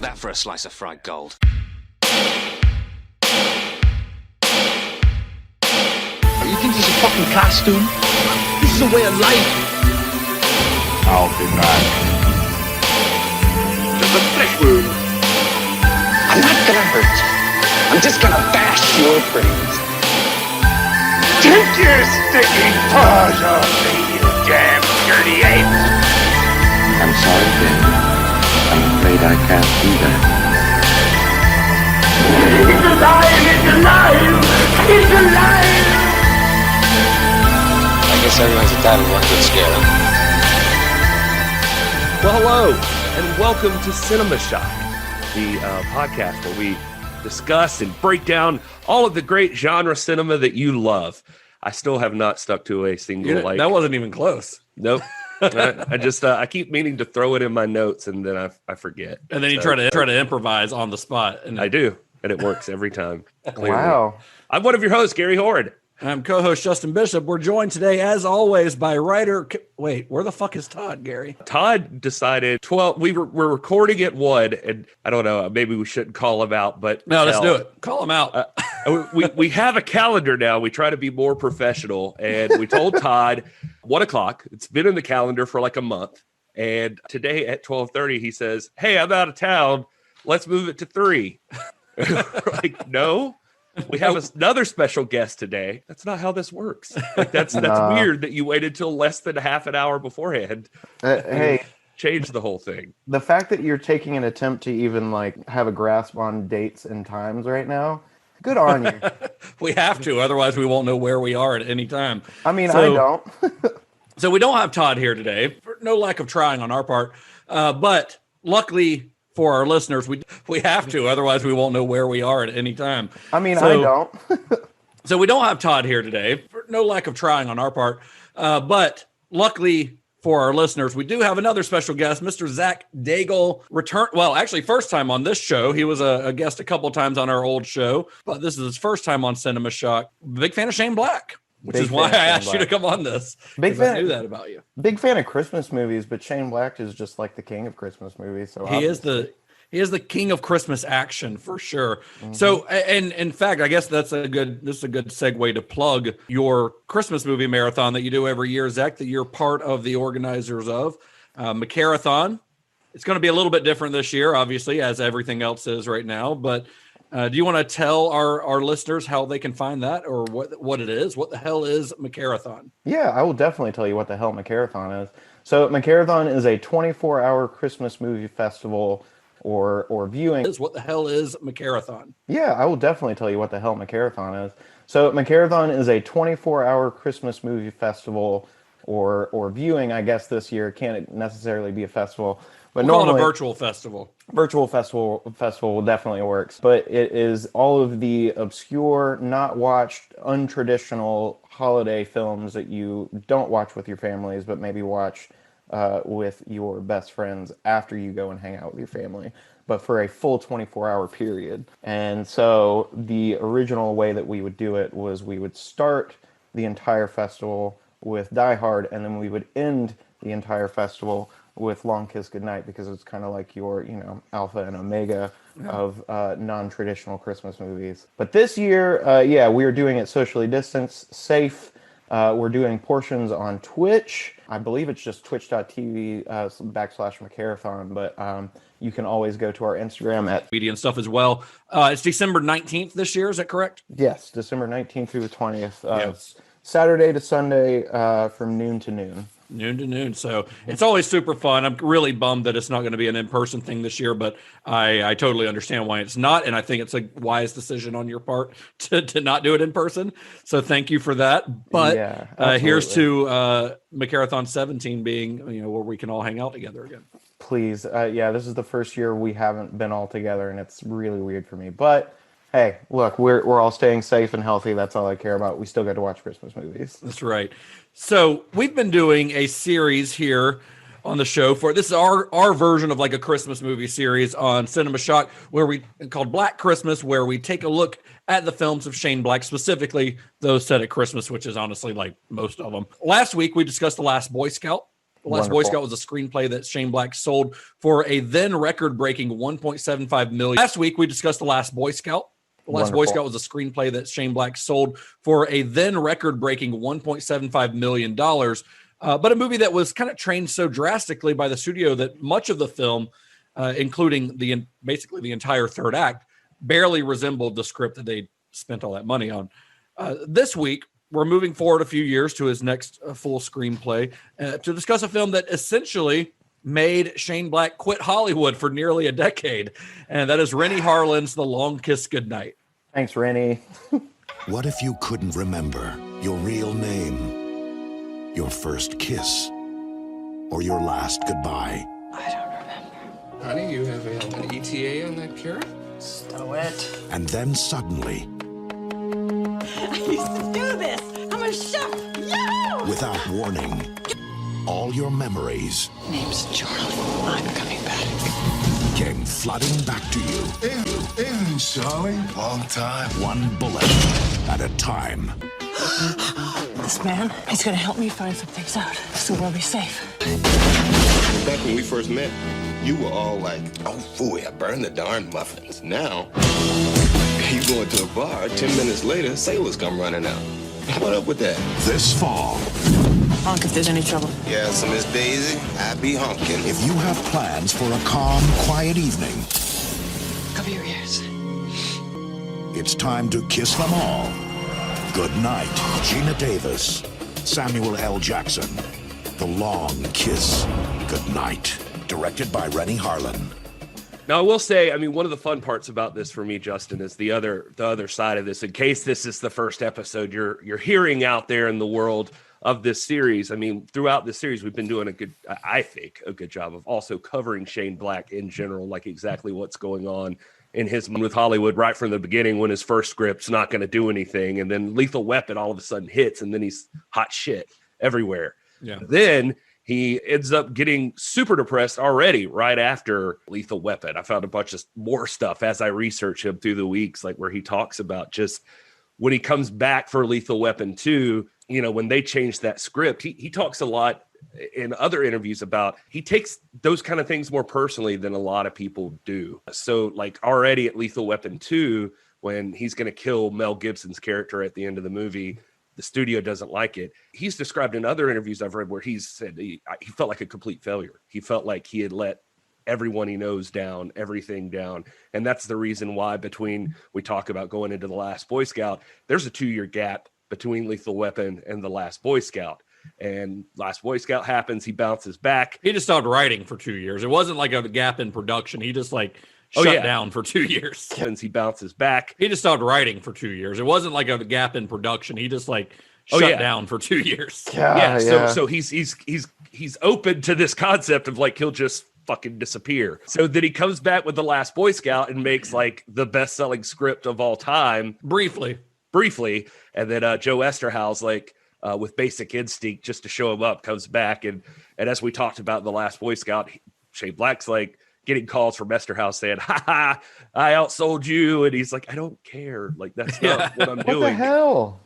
that for a slice of fried gold? You think this is a fucking costume? This is a way of life. I'll be back. Just a flesh wound. I'm not gonna hurt you. I'm just gonna bash your brains. Take your stinking paws off me, you damn dirty ape! I'm sorry, Ben. I'm afraid I can't do that. It's alive! It's alive! It's alive! I guess everyone's entitled to one good scare. Well, hello, and welcome to Cinema Shock, the podcast where we discuss and break down all of the great genre cinema that you love. I still have not stuck to a single like. That wasn't even close. Nope. I keep meaning to throw it in my notes and then I forget. And then you try to improvise on the spot. And I do, and it works every time. Clearly. Wow. I'm one of your hosts, Gary Horde. I'm co-host Justin Bishop. We're joined today, as always, by writer. Wait, where the fuck is Todd, Gary? Todd decided, we're recording at 1, and I don't know, maybe we shouldn't call him out, but No, let's do it. Call him out. we have a calendar now. We try to be more professional, and we told Todd 1 o'clock. It's been in the calendar for like a month, and today at 12:30 he says, "Hey, I'm out of town. Let's move it to 3." Like, no. We have another special guest today. That's not how this works. Like that's weird that you waited till less than half an hour beforehand. Hey, change the whole thing. the fact that you're taking an attempt to even like have a grasp on dates and times right now, good on you. We have to, otherwise we won't know where we are at any time. I mean, So- I don't. So we don't have Todd here today. For no lack of trying on our part, but luckily for our listeners, we have to, otherwise we won't know where we are at any time. I mean, So- I don't. So we don't have Todd here today, for no lack of trying on our part, but luckily for our listeners, we do have another special guest, Mr. Zack Daigle. Well, actually, first time on this show. He was a guest a couple times on our old show, but this is his first time on Cinema Shock. Big fan of Shane Black, which Big is why I fan of Shane asked you to Black. come on this. Big 'cause I fan. knew that about you. Big fan of Christmas movies, but Shane Black is just like the king of Christmas movies. So He is the king of Christmas action for sure. So, and in fact, I guess this is a good segue to plug your Christmas movie marathon that you do every year, Zach, that you're part of the organizers of. Macarathon. It's going to be a little bit different this year, obviously, as everything else is right now. But do you want to tell our listeners how they can find that, or what it is? What the hell is Macarathon? Yeah, I will definitely tell you what the hell Macarathon is. So Macarathon is a 24-hour Christmas movie festival or viewing. What the hell is Macarathon? Yeah, I will definitely tell you what the hell Macarathon is. So Macarathon is a 24-hour Christmas movie festival or viewing, I guess this year. It can't necessarily be a festival. But We'll call it normally, a virtual festival. virtual festival definitely works. But it is all of the obscure, not watched, untraditional holiday films that you don't watch with your families, but maybe watch with your best friends after you go and hang out with your family, but for a full 24-hour period. And so the original way that we would do it was we would start the entire festival with Die Hard, and then we would end the entire festival with Long Kiss Goodnight, because it's kind of like your, alpha and omega of non-traditional Christmas movies. But this year, we are doing it socially distanced, safe. We're doing portions on Twitch. I believe it's just twitch.tv /Macarathon, but you can always go to our Instagram at, Media and stuff as well. It's December 19th this year. Is that correct? yes, December 19th through the 20th. Yes. Saturday to Sunday from noon to noon. Noon to noon. So it's always super fun. I'm really bummed that it's not going to be an in-person thing this year, but I totally understand why it's not. And I think it's a wise decision on your part to not do it in person. So thank you for that. But Yeah, here's to Macarathon 17 being, where we can all hang out together again. Please. This is the first year we haven't been all together, and it's really weird for me. But hey, look, we're all staying safe and healthy. That's all I care about. We still get to watch Christmas movies. That's right. So we've been doing a series here on the show this is our version of like a Christmas movie series on Cinema Shock, called Black Christmas, where we take a look at the films of Shane Black, specifically those set at Christmas, which is honestly like most of them. Last week we discussed The Last Boy Scout. The Last Boy Scout was a screenplay that Shane Black sold for a then record-breaking $1.75 million. Last week, we discussed The Last Boy Scout. The Last Boy Scout was a screenplay that Shane Black sold for a then record-breaking $1.75 million. But a movie that was kind of trained so drastically by the studio that much of the film, including basically the entire third act, barely resembled the script that they spent all that money on. This week, we're moving forward a few years to his next full screenplay to discuss a film that essentially made Shane Black quit Hollywood for nearly a decade, and that is Renny Harlin's The Long Kiss Goodnight. Thanks, Renny. What if you couldn't remember your real name, your first kiss, or your last goodbye? I don't remember. Honey, you have an ETA on that carrot? Stow it. And then suddenly, I used to do this. I'm a chef. Yeah! without warning, all your memories Name's Charlie. I'm coming back. came flooding back to you. In, Charlie. Long time. One bullet at a time. This man, he's gonna help me find some things out so we'll be safe. Back when we first met, you were all like, oh, phooey, I burned the darn muffins. Now, you go into a bar, 10 minutes later, sailors come running out. What up with that? This fall, Honk if there's any trouble. Yeah, so Miss Daisy, I be honking. if you have plans for a calm, quiet evening, Cover your ears. it's time to kiss them all. Good night, Geena Davis, Samuel L. Jackson. The Long Kiss Goodnight. Directed by Renny Harlin. Now, I will say, I mean, one of the fun parts about this for me, Justin, is the other side of this. In case this is the first episode you're hearing out there in the world of this series. I mean, throughout this series, we've been doing I think, a good job of also covering Shane Black in general, like exactly what's going on in his with Hollywood right from the beginning when his first script's not going to do anything. And then Lethal Weapon all of a sudden hits, and then he's hot shit everywhere. Yeah. Then he ends up getting super depressed already right after Lethal Weapon. I found a bunch of more stuff as I researched him through the weeks, like where he talks about just when he comes back for Lethal Weapon 2, you know, when they changed that script, he talks a lot in other interviews about he takes those kind of things more personally than a lot of people do. So like already at Lethal Weapon 2, when he's going to kill Mel Gibson's character at the end of the movie, the studio doesn't like it. He's described in other interviews I've read where he's said he felt like a complete failure. He felt like he had let everyone he knows down, everything down. And that's the reason why we talk about going into The Last Boy Scout, there's a 2-year gap between Lethal Weapon and The Last Boy Scout. And Last Boy Scout happens, he bounces back. He just stopped writing for 2 years. It wasn't like a gap in production. He just shut down for 2 years. And he bounces back. He just stopped writing for 2 years. It wasn't like a gap in production. He just shut down for 2 years. So he's open to this concept of like he'll just fucking disappear. So then he comes back with The Last Boy Scout and makes like the best-selling script of all time. Briefly. And then Joe Esterhaus, like with Basic Instinct, just to show him up, comes back. And as we talked about in The Last Boy Scout, Shane Black's like getting calls from Esterhaus saying, ha, I outsold you. And he's like, I don't care. Like, that's not what I'm doing. What the hell?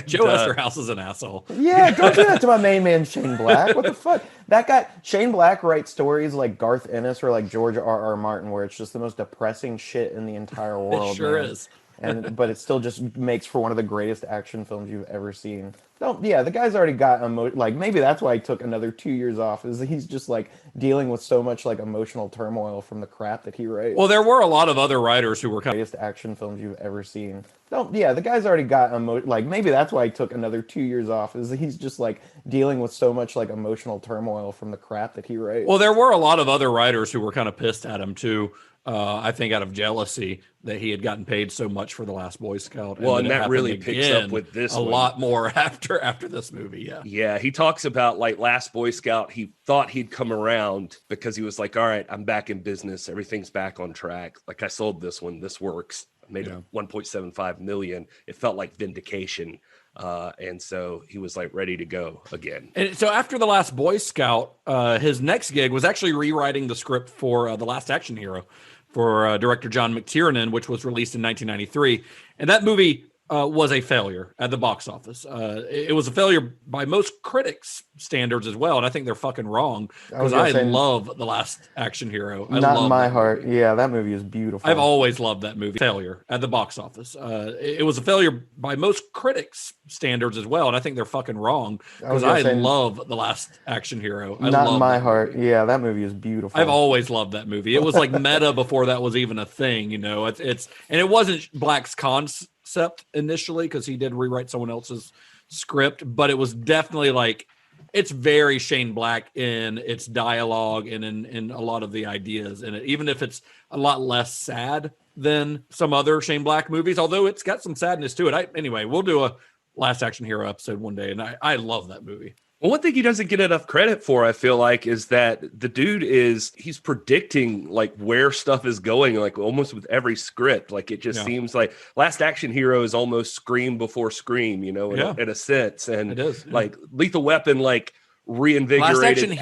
Joe Esterhaus is an asshole. Yeah, don't do that to my main man, Shane Black. What the fuck? That guy, Shane Black, writes stories like Garth Ennis or like George R.R. Martin, where it's just the most depressing shit in the entire world. It sure is. But it still just makes for one of the greatest action films you've ever seen. The guy's already got maybe that's why he took another 2 years off, is he's just like dealing with so much like emotional turmoil from the crap that he writes. Well, there were a lot of other writers who were greatest action films you've ever seen. The guy's already got maybe that's why he took another 2 years off, is he's just like dealing with so much like emotional turmoil from the crap that he writes. Well, there were a lot of other writers who were kind of pissed at him too. I think out of jealousy that he had gotten paid so much for The Last Boy Scout. Well, and that really picks up with this a lot more after this movie. Yeah. He talks about like Last Boy Scout. He thought he'd come around because he was like, all right, I'm back in business. Everything's back on track. Like, I sold this one. This works. I made $1.75 million. It felt like vindication. And so he was like ready to go again. And so after The Last Boy Scout, his next gig was actually rewriting the script for The Last Action Hero for director John McTiernan, which was released in 1993. And that movie was a failure at the box office. It was a failure by most critics' standards as well, and I think they're fucking wrong because I love The Last Action Hero. Not in my heart. Yeah, that movie is beautiful. I've always loved that movie. Failure at the box office. It was a failure by most critics' standards as well, and I think they're fucking wrong because I love The Last Action Hero. Not in my heart. Yeah, that movie is beautiful. I've always loved that movie. It was like meta before that was even a thing, you know. It's and it wasn't Black's concept initially because he did rewrite someone else's script, but it was definitely like it's very Shane Black in its dialogue and in a lot of the ideas in it, even if it's a lot less sad than some other Shane Black movies, although it's got some sadness to it. Anyway, we'll do a Last Action Hero episode one day, and I love that movie. Well, one thing he doesn't get enough credit for, I feel like, is that the dude he's predicting like where stuff is going, like almost with every script. Like it just seems like Last Action Hero is almost Scream before Scream, you know, in a sense. And it is like Lethal Weapon, like reinvigorated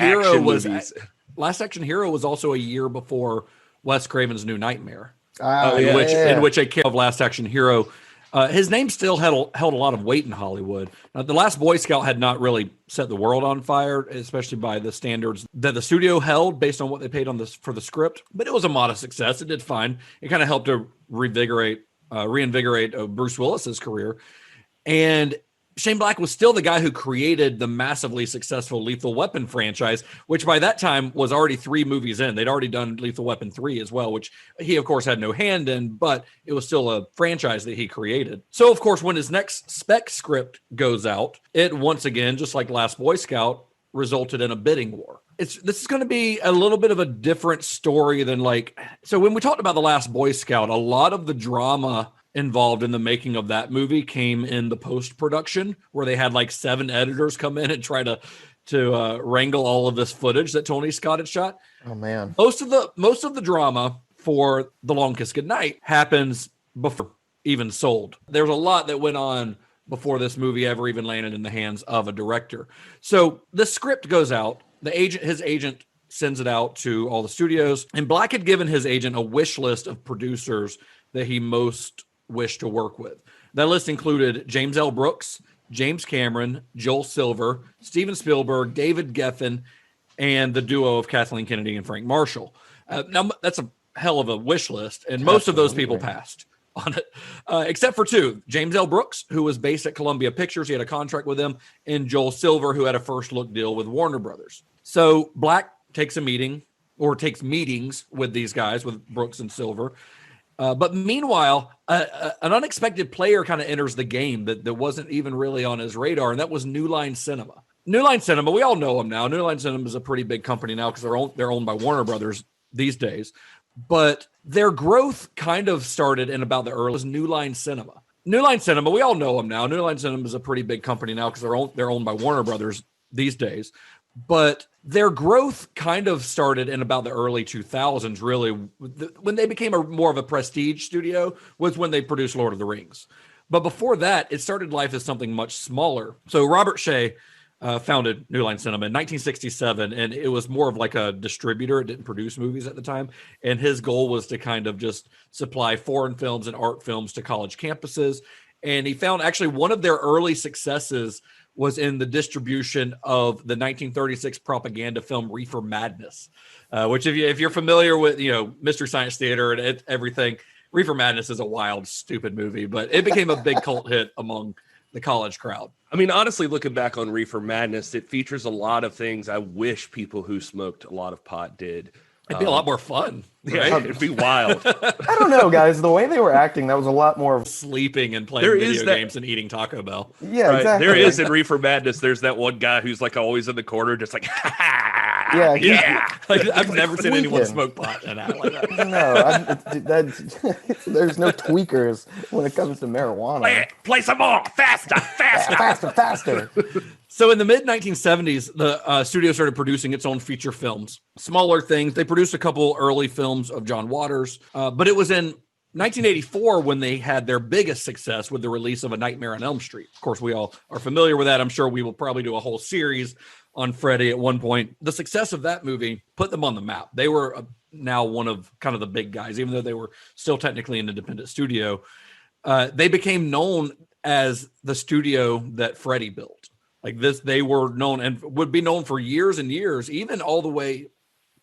Last Action Hero was also a year before Wes Craven's New Nightmare, in which a kid of Last Action Hero. His name still held a lot of weight in Hollywood. The Last Boy Scout had not really set the world on fire, especially by the standards that the studio held based on what they paid for the script. But it was a modest success. It did fine. It kind of helped to reinvigorate Bruce Willis's career. And Shane Black was still the guy who created the massively successful Lethal Weapon franchise, which by that time was already 3 movies in. They'd already done Lethal Weapon 3 as well, which he, of course, had no hand in, but it was still a franchise that he created. So, of course, when his next spec script goes out, it once again, just like Last Boy Scout, resulted in a bidding war. This is going to be a little bit of a different story than so when we talked about The Last Boy Scout, a lot of the drama involved in the making of that movie came in the post-production where they had like 7 editors come in and try to wrangle all of this footage that Tony Scott had shot. Oh man. Most of the drama for The Long Kiss Goodnight happens before even sold. There's a lot that went on before this movie ever even landed in the hands of a director. So the script goes out, his agent sends it out to all the studios, and Black had given his agent a wish list of producers that he most wished to work with. That list included James L. Brooks, James Cameron, Joel Silver, Steven Spielberg, David Geffen, and the duo of Kathleen Kennedy and Frank Marshall. Now, that's a hell of a wish list, and most of those people passed on it, except for 2. James L. Brooks, who was based at Columbia Pictures, he had a contract with them, and Joel Silver, who had a first-look deal with Warner Brothers. So Black takes meetings with these guys, with Brooks and Silver. But meanwhile, an unexpected player kind of enters the game that wasn't even really on his radar, and that was New Line Cinema. New Line Cinema, we all know them now. New Line Cinema is a pretty big company now because they're owned by Warner Brothers these days. But their growth kind of started in about the early New Line Cinema. New Line Cinema, we all know them now. New Line Cinema is a pretty big company now because they're owned by Warner Brothers these days. But their growth kind of started in about the early 2000s, really. When they became more of a prestige studio was when they produced Lord of the Rings. But before that, it started life as something much smaller. So Robert Shea founded New Line Cinema in 1967, and it was more of like a distributor. It didn't produce movies at the time. And his goal was to kind of just supply foreign films and art films to college campuses. And he found actually one of their early successes was in the distribution of the 1936 propaganda film Reefer Madness, which if you're familiar with, Mystery Science Theater and everything, Reefer Madness is a wild, stupid movie, but it became a big cult hit among the college crowd. I mean, honestly, looking back on Reefer Madness, it features a lot of things I wish people who smoked a lot of pot did. It'd be a lot more fun. Right? Yeah, it'd be wild. I don't know, guys. The way they were acting, that was a lot more of sleeping and playing video games and eating Taco Bell. Yeah, right. Exactly. There is in Reefer Madness. There's that one guy who's like always in the corner, just like, yeah. Like, I've never seen anyone smoke pot and act like that. No, there's no tweakers when it comes to marijuana. Play some more, faster. faster. So in the mid-1970s, the studio started producing its own feature films. Smaller things. They produced a couple early films of John Waters. But it was in 1984 when they had their biggest success with the release of A Nightmare on Elm Street. Of course, we all are familiar with that. I'm sure we will probably do a whole series on Freddy at one point. The success of that movie put them on the map. They were now one of kind of the big guys, even though they were still technically an independent studio. they became known as the studio that Freddie built. Like this, they were known and would be known for years and years, even all the way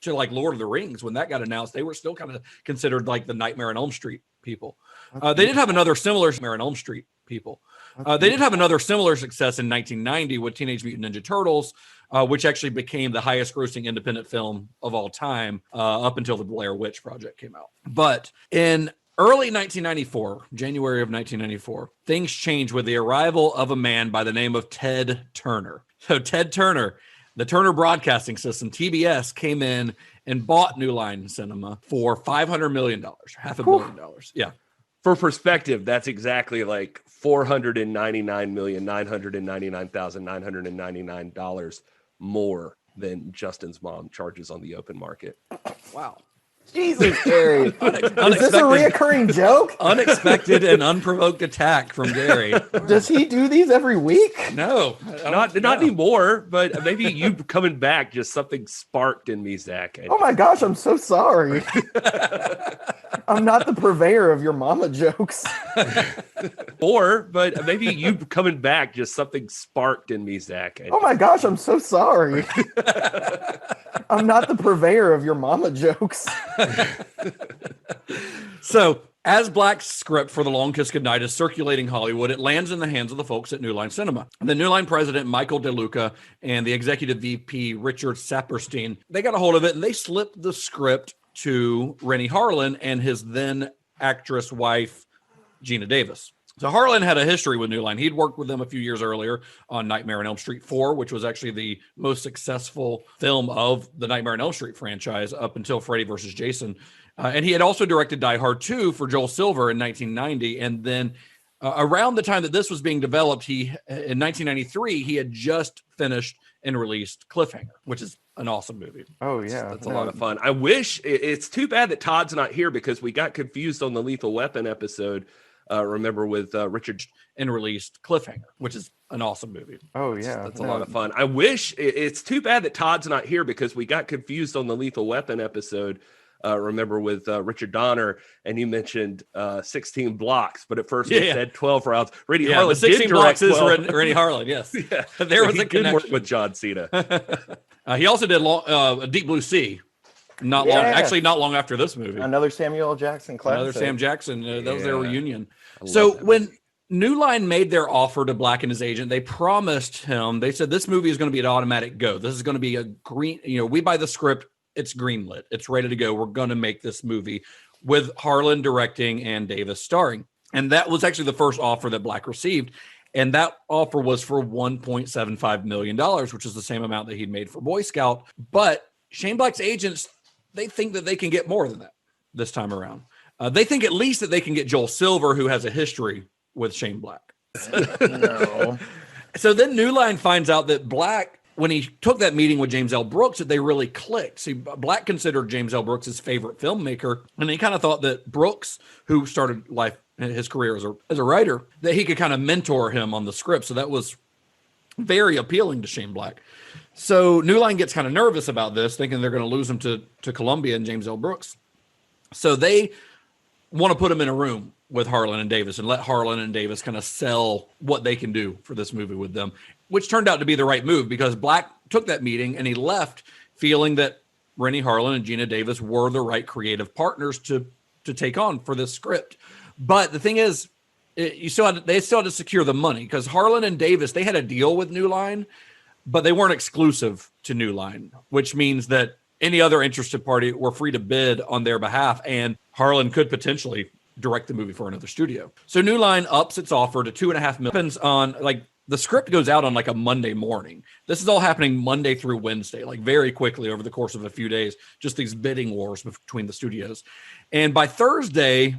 to like Lord of the Rings. When that got announced, they were still kind of considered like the Nightmare on Elm Street people. They did have another similar Nightmare on Elm Street people. They did have another similar success in 1990 with Teenage Mutant Ninja Turtles, which actually became the highest grossing independent film of all time up until the Blair Witch Project came out. But in early 1994, January of 1994, things changed with the arrival of a man by the name of Ted Turner. So Ted Turner, the Turner Broadcasting System, TBS, came in and bought New Line Cinema for $500 million, $500 million. Yeah. For perspective, that's exactly like $499,999,999 more than Justin's mom charges on the open market. Wow. Jesus, Gary. Is this a reoccurring joke? Unexpected and unprovoked attack from Gary. Does he do these every week? No. Not anymore, but maybe you coming back, just something sparked in me, Zach. Oh my gosh, I'm so sorry. I'm not the purveyor of your mama jokes. But maybe you coming back, just something sparked in me, Zach. Oh my gosh, I'm so sorry. I'm not the purveyor of your mama jokes. So, as Black's script for The Long Kiss Goodnight is circulating Hollywood, it lands in the hands of the folks at New Line Cinema. The New Line president, Michael DeLuca, and the executive VP, Richard Saperstein, they got a hold of it and they slipped the script to Renny Harlin and his then actress wife, Geena Davis. So Harlan had a history with New Line. He'd worked with them a few years earlier on Nightmare on Elm Street 4, which was actually the most successful film of the Nightmare on Elm Street franchise up until Freddy vs. Jason. And he had also directed Die Hard 2 for Joel Silver in 1990. And then around the time that this was being developed, in 1993, he had just finished and released Cliffhanger, which is an awesome movie. Oh, yeah. That's a lot of fun. I wish it's too bad that Todd's not here because we got confused on the Lethal Weapon episode. Remember with Richard and released Cliffhanger, which is an awesome movie. Oh, yeah. That's a lot of fun. I wish it's too bad that Todd's not here because we got confused on the Lethal Weapon episode. Remember with Richard Donner, and you mentioned 16 blocks, but at first we said 12 rounds. Renny Harlin, 16 blocks is Renny Harlin. Yes, yeah. There was a connection. Work with John Cena. He also did Deep Blue Sea. Not long after this movie. Another Samuel L. Jackson classic. Another Sam Jackson. That was their reunion. So when New Line made their offer to Black and his agent, they promised him, they said, this movie is going to be an automatic go. This is going to be a green, we buy the script, it's greenlit. It's ready to go. We're going to make this movie with Harlan directing and Davis starring. And that was actually the first offer that Black received. And that offer was for $1.75 million, which is the same amount that he'd made for Boy Scout. But Shane Black's agents, they think that they can get more than that this time around. They think at least that they can get Joel Silver, who has a history with Shane Black. No. So then New Line finds out that Black, when he took that meeting with James L. Brooks, that they really clicked. See, Black considered James L. Brooks his favorite filmmaker, and he kind of thought that Brooks, who started his career as a writer, that he could kind of mentor him on the script. So that was very appealing to Shane Black. So New Line gets kind of nervous about this, thinking they're going to lose him to Columbia and James L. Brooks. So they want to put him in a room with Harlan and Davis and let Harlan and Davis kind of sell what they can do for this movie with them, which turned out to be the right move because Black took that meeting and he left feeling that Renny Harlin and Geena Davis were the right creative partners to take on for this script. But the thing is, they still had to secure the money because Harlan and Davis, they had a deal with New Line, but they weren't exclusive to New Line, which means that any other interested party were free to bid on their behalf, and Harlan could potentially direct the movie for another studio. So New Line ups its offer to $2.5 million on the script goes out on a Monday morning. This is all happening Monday through Wednesday, very quickly over the course of a few days, just these bidding wars between the studios. And by Thursday,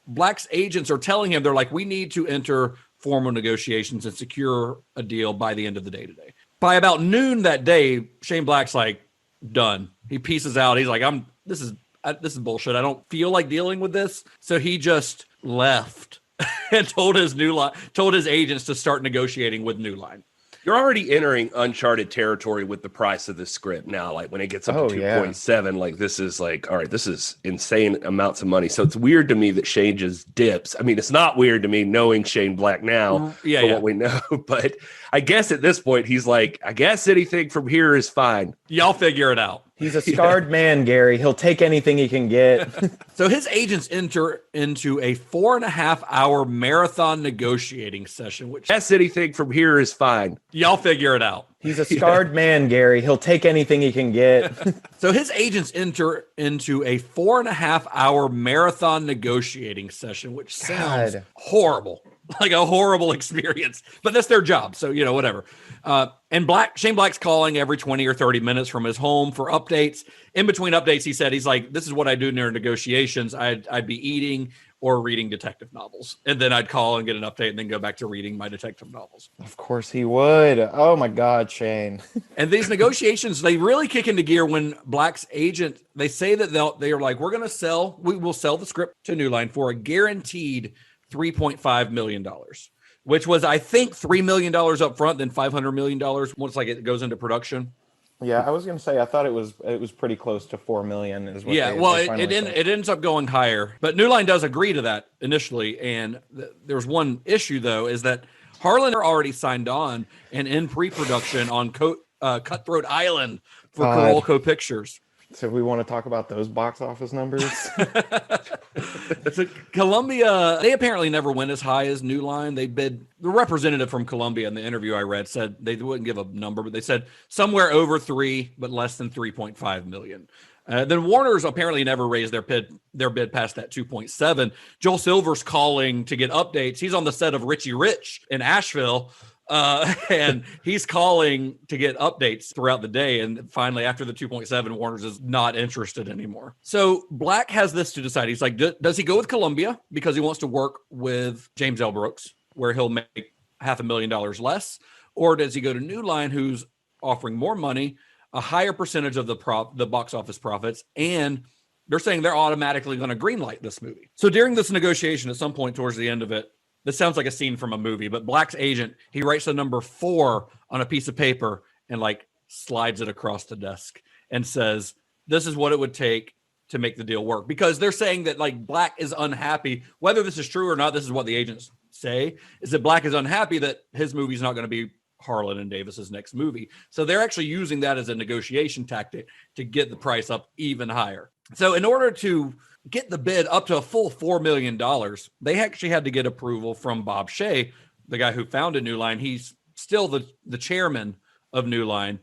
Black's agents are telling him, they're like, we need to enter formal negotiations and secure a deal by the end of the day today. By about noon that day, Shane Black's done. He pieces out. He's like, this is bullshit. I don't feel like dealing with this. So he just left and told his agents to start negotiating with New Line. You're already entering uncharted territory with the price of the script now. Like when it gets up to 2.7, like this is like, all right, this is insane amounts of money. So it's weird to me that Shane just dips. I mean, it's not weird to me knowing Shane Black now what we know, but I guess at this point he's like, I guess anything from here is fine. Y'all figure it out. He's a scarred man, Gary. He'll take anything he can get. So his agents enter into a 4.5-hour marathon negotiating session, which guess anything from here is fine. Y'all figure it out. He's a scarred man, Gary. He'll take anything he can get. So his agents enter into a 4.5-hour marathon negotiating session, which sounds horrible. Like a horrible experience, but that's their job. So, you know, whatever. And Shane Black's calling every 20 or 30 minutes from his home for updates. In between updates, he said, he's like, this is what I do during negotiations. I'd be eating or reading detective novels. And then I'd call and get an update and then go back to reading my detective novels. Of course he would. Oh my God, Shane. And these negotiations, they really kick into gear when Black's agent, they say that they are like, we will sell the script to New Line for a guaranteed $3.5 million, which was, I think, $3 million up front, then $500 million once like it goes into production. Yeah, I was going to say, I thought it was pretty close to $4 million. Is what it ends up going higher, but New Line does agree to that initially. And there's one issue though, is that Harlin are already signed on and in pre-production on Cutthroat Island for Carolco Pictures. So we want to talk about those box office numbers. So Columbia, they apparently never went as high as New Line. They bid, the representative from Columbia in the interview I read said they wouldn't give a number, but they said somewhere over 3, but less than 3.5 million. Then Warner's apparently never raised their bid past that 2.7. Joel Silver's calling to get updates. He's on the set of Richie Rich in Asheville. And he's calling to get updates throughout the day. And finally, after the 2.7, Warner's is not interested anymore. So Black has this to decide. He's like, does he go with Columbia because he wants to work with James L. Brooks, where he'll make $500,000 less? Or does he go to New Line, who's offering more money, a higher percentage of the box office profits, and they're saying they're automatically going to greenlight this movie. So during this negotiation, at some point towards the end of it, this sounds like a scene from a movie, but Black's agent, he writes the number 4 on a piece of paper and like slides it across the desk and says, this is what it would take to make the deal work. Because they're saying that like Black is unhappy, whether this is true or not, this is what the agents say, is that Black is unhappy that his movie's not going to be Harlin and Davis's next movie. So they're actually using that as a negotiation tactic to get the price up even higher. So in order to get the bid up to a full $4 million, they actually had to get approval from Bob Shea, the guy who founded New Line. He's still the chairman of New Line.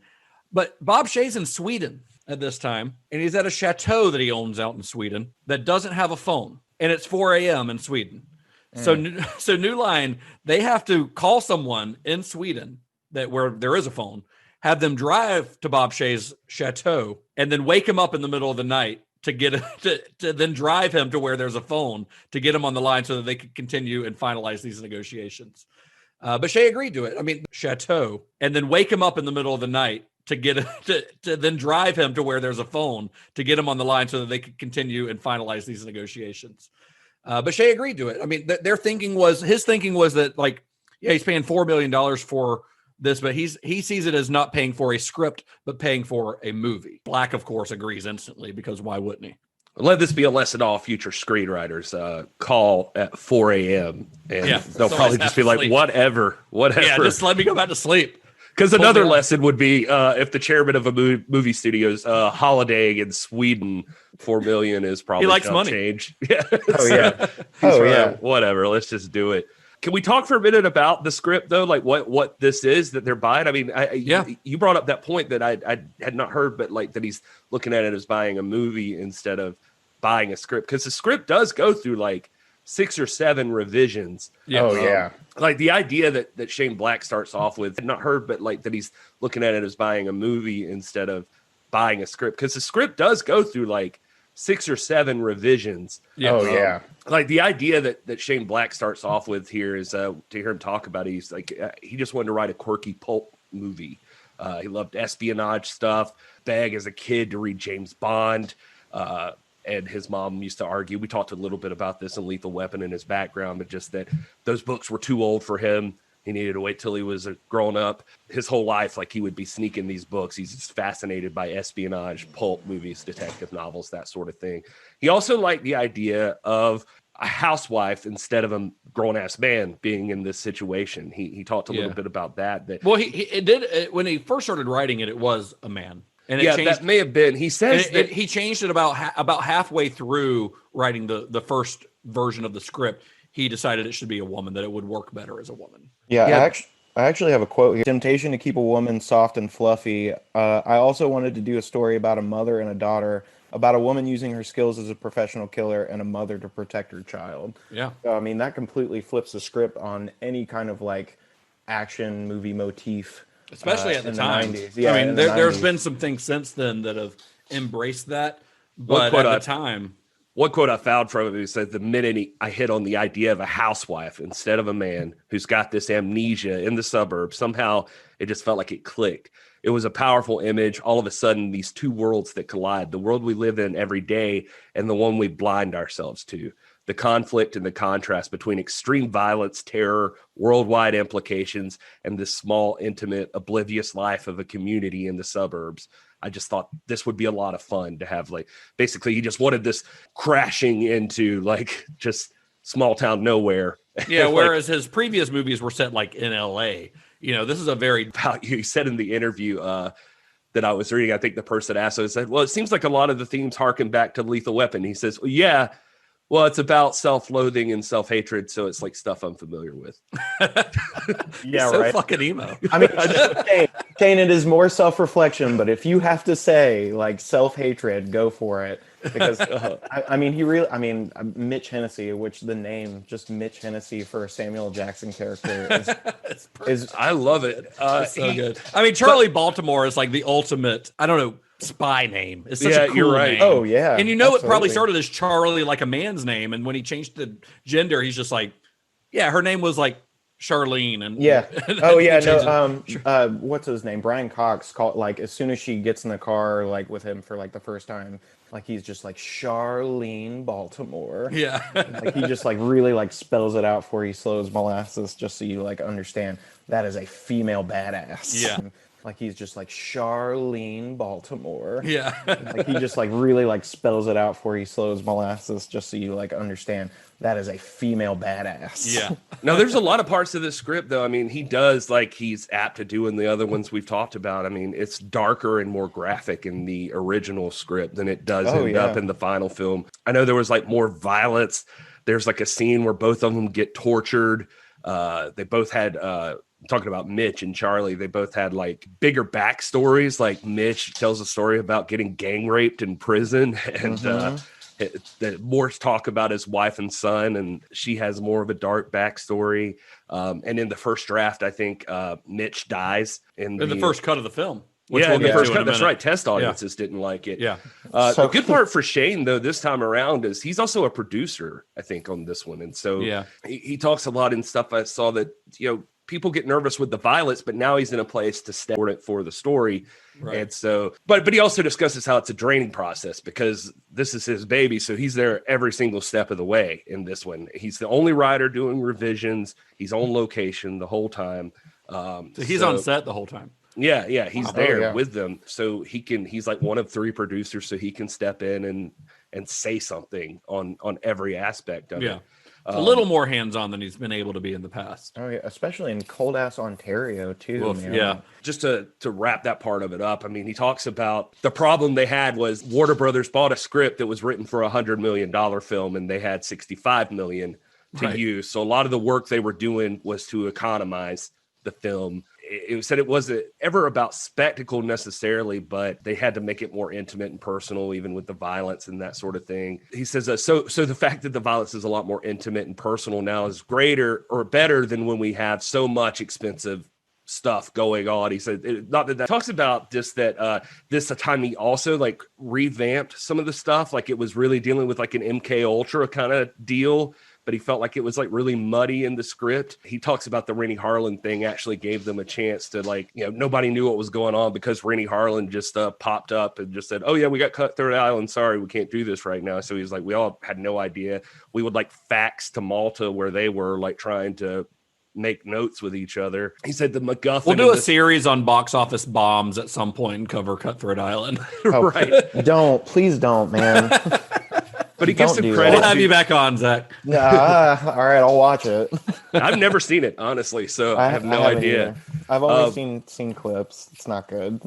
But Bob Shea's in Sweden at this time, and he's at a chateau that he owns out in Sweden that doesn't have a phone, and it's 4 a.m. in Sweden. So New Line, they have to call someone in Sweden where there is a phone, have them drive to Bob Shea's chateau, and then wake him up in the middle of the night to then drive him to where there's a phone to get him on the line so that they could continue and finalize these negotiations. But Shea agreed to it. I mean, chateau, and then wake him up in the middle of the night to then drive him to where there's a phone to get him on the line so that they could continue and finalize these negotiations. But Shea agreed to it. I mean, his thinking was that like, yeah, he's paying $4 million for this, but he sees it as not paying for a script, but paying for a movie. Black, of course, agrees instantly because why wouldn't he? Let this be a lesson to all future screenwriters. Call at 4 a.m. and they'll probably just be like, sleep. whatever. Yeah, just let me go back to sleep. Because another lesson would be if the chairman of a movie studio's holidaying in Sweden, $4 million is probably he likes money. Change. Yeah. Whatever. Let's just do it. Can we talk for a minute about the script though? Like what this is that they're buying? I mean, you brought up that point that I had not heard, but like that he's looking at it as buying a movie instead of buying a script, because the script does go through like 6 or 7 revisions. Like the idea that Shane Black starts off with, not heard, but like that he's looking at it as buying a movie instead of buying a script, because the script does go through like 6 or 7 revisions. Like the idea that Shane Black starts off with here is to hear him talk about it, he's like he just wanted to write a quirky pulp movie. He loved espionage stuff. Begged as a kid to read James Bond. And his mom used to argue. We talked a little bit about this in Lethal Weapon and his background, but just that those books were too old for him. He needed to wait till he was grown up. His whole life, like he would be sneaking these books. He's just fascinated by espionage, pulp movies, detective novels, that sort of thing. He also liked the idea of a housewife instead of a grown-ass man being in this situation. He talked a little bit about that. Well, he did when he first started writing it. It was a man, and it changed, that may have been. He says that he changed it about halfway through writing the first version of the script. He decided it should be a woman, that it would work better as a woman. Yeah. I actually have a quote here. Temptation to keep a woman soft and fluffy. I also wanted to do a story about a mother and a daughter, about a woman using her skills as a professional killer and a mother to protect her child. Yeah. So, I mean, that completely flips the script on any kind of like action movie motif. Especially at the time. 90s. Yeah, I mean, there's there's been some things since then that have embraced that. But at the time... One quote I found from it said, the minute I hit on the idea of a housewife instead of a man who's got this amnesia in the suburbs, somehow it just felt like it clicked. It was a powerful image. All of a sudden, these two worlds that collide, the world we live in every day and the one we blind ourselves to, the conflict and the contrast between extreme violence, terror, worldwide implications, and this small, intimate, oblivious life of a community in the suburbs. I just thought this would be a lot of fun to have, like, basically he just wanted this crashing into like just small town nowhere. Yeah. Whereas his previous movies were set like in LA, this is a very, he said in the interview that I was reading, I think the person asked, so said, well, it seems like a lot of the themes harken back to Lethal Weapon. He says, well, yeah, well, it's about self-loathing and self-hatred, so it's like stuff I'm familiar with. Yeah, so right. Fucking emo. I mean, Kane, it is more self-reflection, but if you have to say like self-hatred, go for it. Because Mitch Hennessy, which the name just Mitch Hennessy for a Samuel Jackson character is I love it. It's so good. I mean, Charlie Baltimore is like the ultimate, I don't know, spy name. It's such a cool you're right. name. Oh yeah. And it probably started as Charlie, like a man's name, and when he changed the gender, he's just like, yeah, her name was like Charlene, and what's his name? Brian Cox called, like, as soon as she gets in the car like with him for like the first time, like he's just like Charlene Baltimore. Yeah. Like he just like really like spells it out for you slow as molasses, just so you like understand that is a female badass. Yeah. Like he's just like Charlene Baltimore. Yeah. Like he just like really like spells it out for you slow as molasses, just so you like understand that is a female badass. Yeah. Now there's a lot of parts of this script though. I mean, he does, like, he's apt to do in the other ones we've talked about. I mean, it's darker and more graphic in the original script than it does end up in the final film. I know there was like more violence. There's like a scene where both of them get tortured. They both had talking about Mitch and Charlie, they both had like bigger backstories. Like Mitch tells a story about getting gang raped in prison, and more talk about his wife and son, and she has more of a dark backstory. And in the first draft, I think Mitch dies in the first cut of the film. The first cut. That's right. Test audiences didn't like it. Yeah. The good part for Shane, though, this time around is he's also a producer, I think, on this one. And so he talks a lot in stuff. I saw that, people get nervous with the violence, but now he's in a place to step for the story. Right. And so, but he also discusses how it's a draining process because this is his baby. So he's there every single step of the way in this one. He's the only writer doing revisions. He's on location the whole time. So he's on set the whole time. Yeah. He's there with them. So he's like one of three producers, so he can step in and say something on every aspect of it. A little more hands-on than he's been able to be in the past. Oh yeah, especially in cold-ass Ontario too. Yeah. Just to wrap that part of it up, I mean, he talks about the problem they had was Warner Brothers bought a script that was written for $100 million film, and they had $65 million to use. So a lot of the work they were doing was to economize the film. It said it wasn't ever about spectacle necessarily, but they had to make it more intimate and personal, even with the violence and that sort of thing. He says, so the fact that the violence is a lot more intimate and personal now is greater or better than when we have so much expensive stuff going on. He said, not that talks about just that this time he also like revamped some of the stuff. Like it was really dealing with like an MK Ultra kind of deal, but he felt like it was like really muddy in the script. He talks about the Renny Harlin thing actually gave them a chance to, like, nobody knew what was going on because Renny Harlin just popped up and just said, oh yeah, we got Cutthroat Island. Sorry, we can't do this right now. So he's like, we all had no idea. We would like fax to Malta where they were like trying to make notes with each other. He said the MacGuffin. We'll do a series on box office bombs at some point and cover Cutthroat Island. Right. Please don't, man. But he gives some We'll credit. have you back on, Zach. All right, I'll watch it. I've never seen it, honestly, so I have no idea. Either. I've only seen clips. It's not good.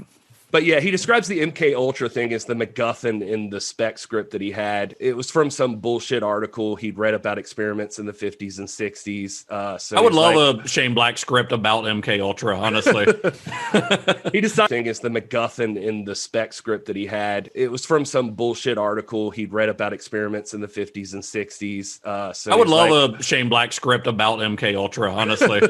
But yeah, he describes the MK Ultra thing as the MacGuffin in the spec script that he had. It was from some bullshit article he'd read about experiments in the 50s and 60s. So I would love a Shane Black script about MK Ultra, honestly. He decided thing is the MacGuffin in the spec script that he had. It was from some bullshit article he'd read about experiments in the 50s and 60s. So I would love a Shane Black script about MK Ultra, honestly.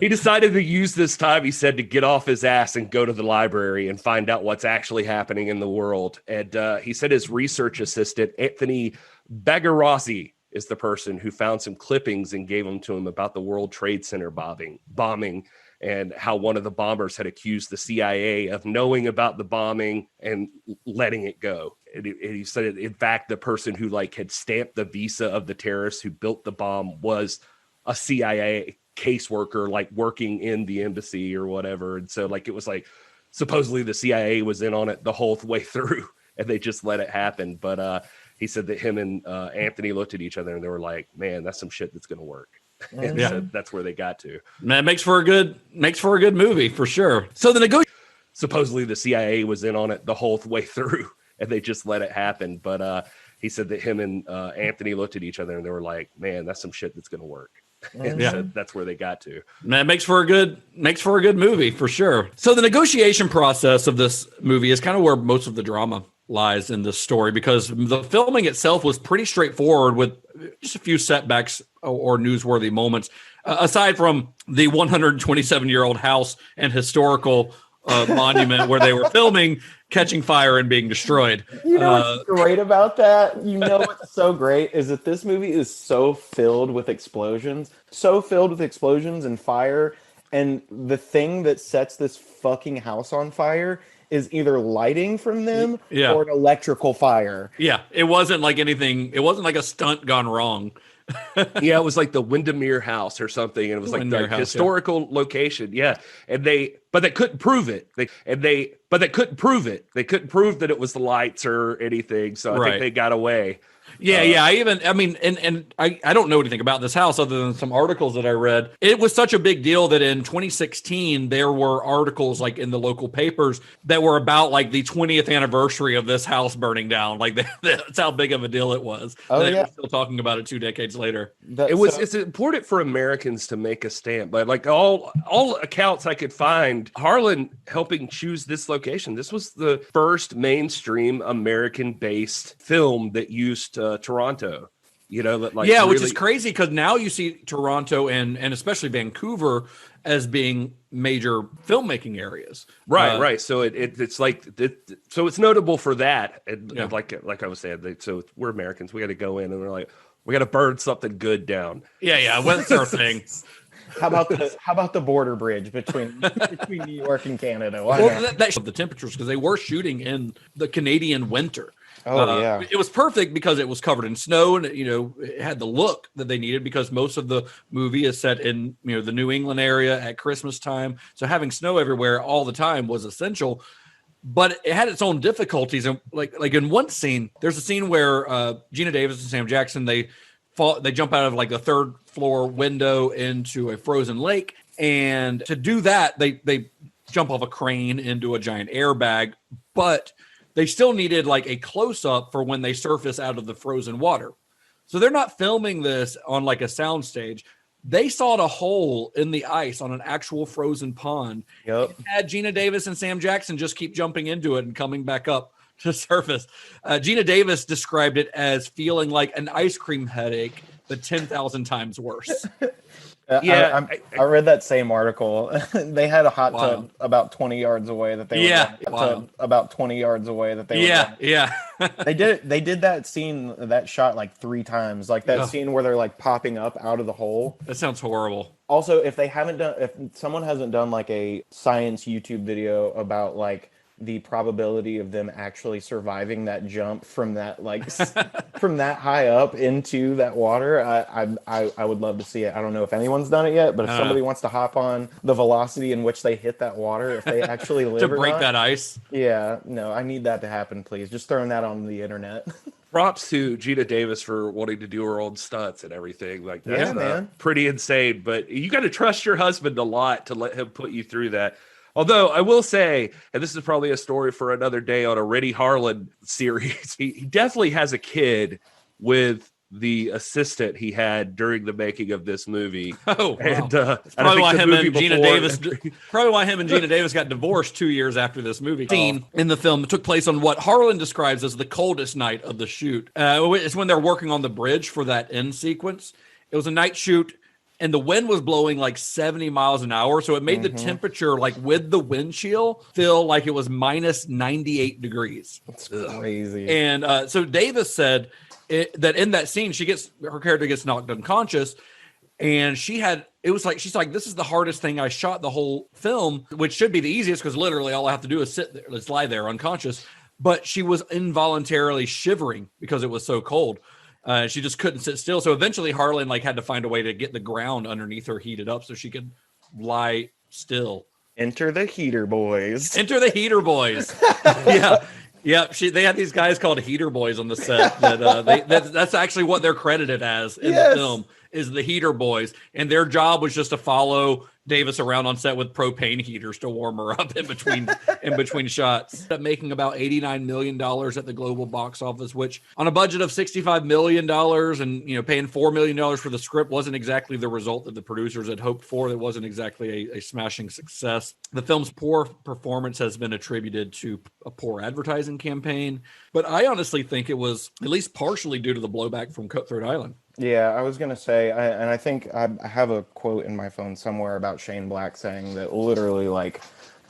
He decided to use this time, he said, to get off his ass and go to the library and find out what's actually happening in the world. And he said his research assistant, Anthony Bagarozzi, is the person who found some clippings and gave them to him about the World Trade Center bombing and how one of the bombers had accused the CIA of knowing about the bombing and letting it go. And he said, in fact, the person who had stamped the visa of the terrorists who built the bomb was a CIA caseworker, working in the embassy or whatever. And so it was supposedly the CIA was in on it the whole way through and they just let it happen. But he said that him and Anthony looked at each other and they were like, man, that's some shit that's going to work. And so that's where they got to. That makes for a good movie for sure. So supposedly the CIA was in on it the whole way through and they just let it happen. But he said that him and Anthony looked at each other and they were like, man, that's some shit that's going to work. And so that's where they got to. That makes for a good movie for sure. So the negotiation process of this movie is kind of where most of the drama lies in this story, because the filming itself was pretty straightforward with just a few setbacks or newsworthy moments, aside from the 127-year-old house and historical monument where they were filming catching fire and being destroyed. You know what's great about that? You know what's so great is that this movie is so filled with explosions and fire, and the thing that sets this fucking house on fire is either lighting from them or an electrical fire. Yeah, it wasn't like anything. It wasn't like a stunt gone wrong. Yeah, it was like the Windermere House or something, and it was like the historical location. Yeah, but they couldn't prove it. They couldn't prove it. They couldn't prove that it was the lights or anything. So I think they got away. Yeah. I don't know anything about this house other than some articles that I read. It was such a big deal that in 2016, there were articles in the local papers that were about the 20th anniversary of this house burning down. That's how big of a deal it was. Oh, yeah. We're still talking about it 2 decades later. It's important for Americans to make a stand, but all accounts I could find, Harlin helping choose this location. This was the first mainstream American-based film that used Toronto, which is crazy because now you see Toronto and especially Vancouver as being major filmmaking areas. Right. So so it's notable for that. And like I was saying, so we're Americans. We got to go in and we're like, we got to burn something good down. Yeah. What's our thing? How about the border bridge between New York and Canada? The temperatures, because they were shooting in the Canadian winter. It was perfect because it was covered in snow and it had the look that they needed, because most of the movie is set in the New England area at Christmas time. So having snow everywhere all the time was essential, but it had its own difficulties. And like in one scene, there's a scene where Geena Davis and Sam Jackson, they jump out of the 3rd floor window into a frozen lake, and to do that they jump off a crane into a giant airbag, but they still needed a close-up for when they surface out of the frozen water. So they're not filming this on a soundstage. They sawed a hole in the ice on an actual frozen pond. Yep. Had Geena Davis and Sam Jackson just keep jumping into it and coming back up to surface. Geena Davis described it as feeling like an ice cream headache, but 10,000 times worse. I read that same article. They had a hot tub about 20 yards away that they about 20 yards away that they they did that shot 3 times, that scene where they're popping up out of the hole. That sounds horrible. Also, if someone hasn't done a science YouTube video about the probability of them actually surviving that jump from that like from that high up into that water. I would love to see it. I don't know if anyone's done it yet, but if somebody wants to hop on the velocity in which they hit that water, if they actually live to or break not, that ice. Yeah, no, I need that to happen, please. Just throwing that on the internet. Props to Geena Davis for wanting to do her own stunts and everything. Like that's man. pretty insane. But you got to trust your husband a lot to let him put you through that. Although I will say, and this is probably a story for another day on a Renny Harlin series, he definitely has a kid with the assistant he had during the making of this movie. Oh, wow. And probably why him and Geena Davis got divorced 2 years after this movie. Scene in the film took place on what Harlan describes as the coldest night of the shoot. It's when they're working on the bridge for that end sequence. It was a night shoot, and the wind was blowing like 70 miles an hour, so it made the temperature, like with the wind chill, feel like it was minus 98 degrees. That's crazy. And so Davis said that in that scene, her character gets knocked unconscious, and she's like, this is the hardest thing I shot the whole film, which should be the easiest because literally all I have to do is sit there, let's lie there unconscious. But she was involuntarily shivering because it was so cold. She just couldn't sit still. So eventually Harlan had to find a way to get the ground underneath her heated up so she could lie still. Enter the heater boys. Enter the heater boys. Yeah. Yeah, they had these guys called heater boys on the set. That's actually what they're credited as in the film, is the heater boys, and their job was just to follow Davis around on set with propane heaters to warm her up in between shots. Making about $89 million at the global box office, which on a budget of $65 million and paying $4 million for the script wasn't exactly the result that the producers had hoped for. It wasn't exactly a smashing success. The film's poor performance has been attributed to a poor advertising campaign, but I honestly think it was at least partially due to the blowback from Cutthroat Island. Yeah, I was going to say, I think I have a quote in my phone somewhere about Shane Black saying that literally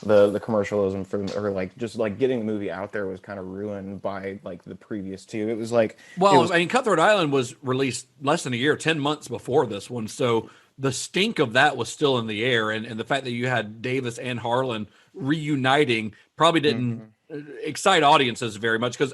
the commercialism getting the movie out there was kind of ruined by the previous two. It was Cutthroat Island was released less than a year, 10 months before this one. So the stink of that was still in the air. And the fact that you had Davis and Harlan reuniting probably didn't excite audiences very much, because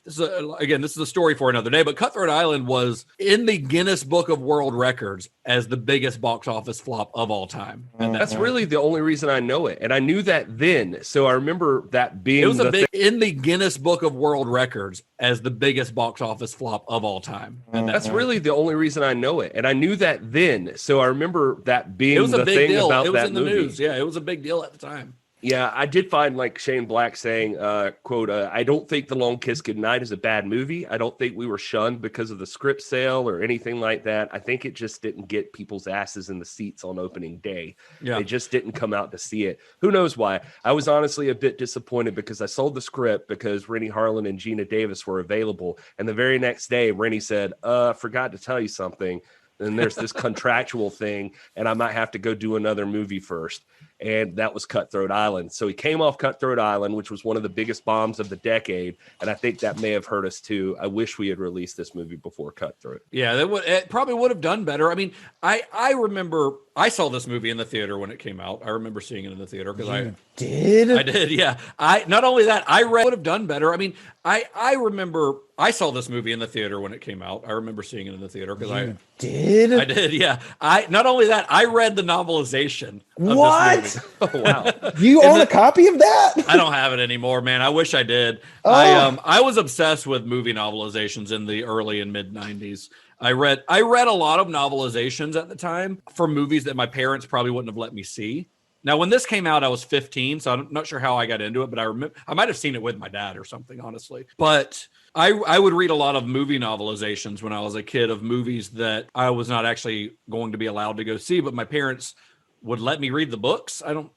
this is a story for another day, but Cutthroat Island was in the Guinness Book of World Records as the biggest box office flop of all time. And that's really the only reason I know it. And I knew that then. So I remember that being in the Guinness Book of World Records as the biggest box office flop of all time. And that's really the only reason I know it. And I knew that then. So I remember that being a big thing deal. about it was that in the movie. news. Yeah, it was a big deal at the time. Yeah, I did find Shane Black saying, quote, I don't think The Long Kiss Goodnight is a bad movie. I don't think we were shunned because of the script sale or anything like that. I think it just didn't get people's asses in the seats on opening day. Yeah. They just didn't come out to see it. Who knows why? I was honestly a bit disappointed because I sold the script because Renny Harlin and Geena Davis were available. And the very next day, Renny said, forgot to tell you something. And there's this contractual thing, and I might have to go do another movie first. And that was Cutthroat Island. So he came off Cutthroat Island, which was one of the biggest bombs of the decade. And I think that may have hurt us too. I wish we had released this movie before Cutthroat. Yeah, it probably would have done better. I mean, I remember I saw this movie in the theater when it came out. I remember seeing it in the theater because I did. Yeah. Not only that, I would have done better. I mean, I remember I saw this movie in the theater when it came out. I remember seeing it in the theater because I did. Yeah. Not only that, I read the novelization of this movie. Oh, wow. You own a copy of that? I don't have it anymore, man. I wish I did. I was obsessed with movie novelizations in the early and mid 90s. I read a lot of novelizations at the time for movies that my parents probably wouldn't have let me see. Now, when this came out, I was 15, so I'm not sure how I got into it, but I remember I might have seen it with my dad or something, honestly. But I would read a lot of movie novelizations when I was a kid of movies that I was not actually going to be allowed to go see, but my parents would let me read the books. I don't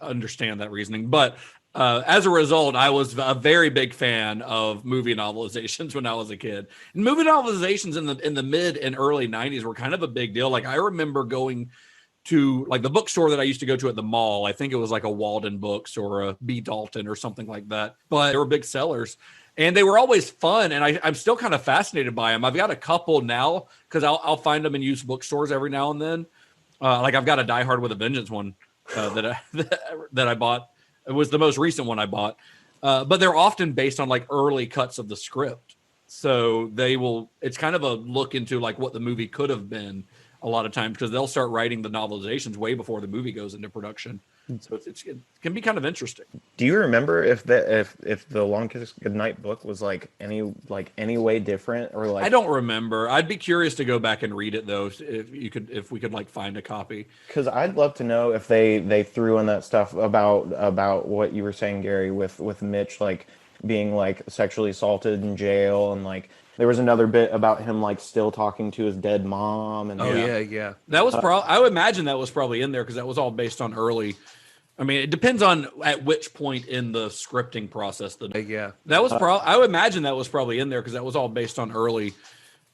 understand that reasoning, but as a result, I was a very big fan of movie novelizations when I was a kid. And movie novelizations in the mid and early 90s were kind of a big deal. I remember going to the bookstore that I used to go to at the mall. I think it was a Walden Books or a B. Dalton or something like that. But they were big sellers. And they were always fun, and I'm still kind of fascinated by them. I've got a couple now because I'll find them in used bookstores every now and then. I've got a Die Hard with a Vengeance one that I bought It was the most recent one I bought. But they're often based on like early cuts of the script. So it's kind of a look into like what the movie could have been a lot of times, because they'll start writing the novelizations way before the movie goes into production. So it can be kind of interesting. Do you remember if the Long Kiss Goodnight book was like any way different, or like? I don't remember. I'd be curious to go back and read it though, if we could like find a copy. Because I'd love to know if they threw in that stuff about what you were saying, Gary, with Mitch like being like sexually assaulted in jail, and like there was another bit about him like still talking to his dead mom. And yeah. That was I would imagine that was probably in there because that was all based on early. I mean, it depends on at which point in the scripting process. That was I would imagine that was probably in there because that was all based on early.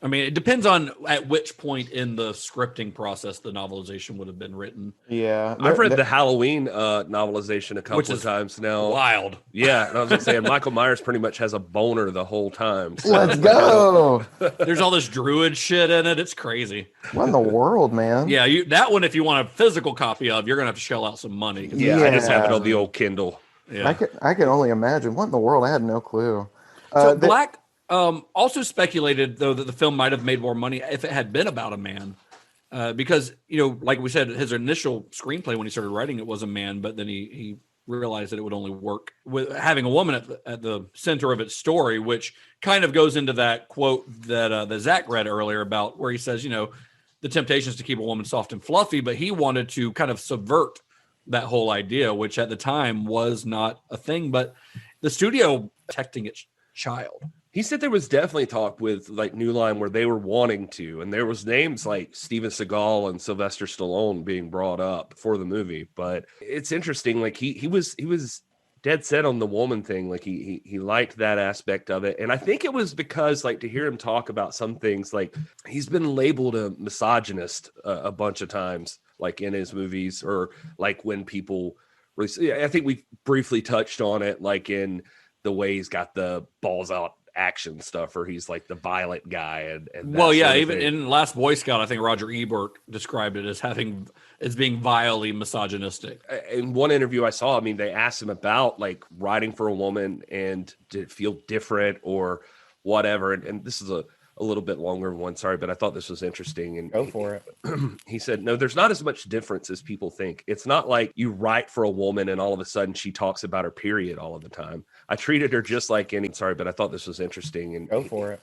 I mean, it depends on at which point in the scripting process the novelization would have been written. Yeah, I've read the Halloween novelization a couple of times now. Wild. Yeah, and I was just saying, Michael Myers pretty much has a boner the whole time. So. Let's go. There's all this druid shit in it. It's crazy. What in the world, man? Yeah, that one, if you want a physical copy of, you're gonna have to shell out some money. Yeah, I just have it on the old Kindle. Yeah, I can only imagine. What in the world? I had no clue. So Black also speculated though that the film might have made more money if it had been about a man, because like we said, his initial screenplay when he started writing it was a man, but then he realized that it would only work with having a woman at the center of its story, which kind of goes into that quote that Zack read earlier about where he says, the temptation is to keep a woman soft and fluffy, but he wanted to kind of subvert that whole idea, which at the time was not a thing, but the studio protecting its child. He said there was definitely talk with like New Line where they were wanting to, and there was names like Steven Seagal and Sylvester Stallone being brought up for the movie. But it's interesting, like he was dead set on the woman thing. Like he liked that aspect of it, and I think it was because like to hear him talk about some things, like he's been labeled a misogynist a bunch of times, like in his movies, or like when people really. I think we briefly touched on it, like in the way he's got the balls out action stuff, or he's like the violent guy, and well, yeah, even in Last Boy Scout, I think Roger Ebert described it as being vilely misogynistic. In one interview I saw, I mean, they asked him about like writing for a woman and did it feel different or whatever, and this is a little bit longer one, sorry, but I thought this was interesting. And go for it. He said, no, there's not as much difference as people think. It's not like you write for a woman and all of a sudden she talks about her period all of the time. I treated her just like any, sorry, but I thought this was interesting. And go for it.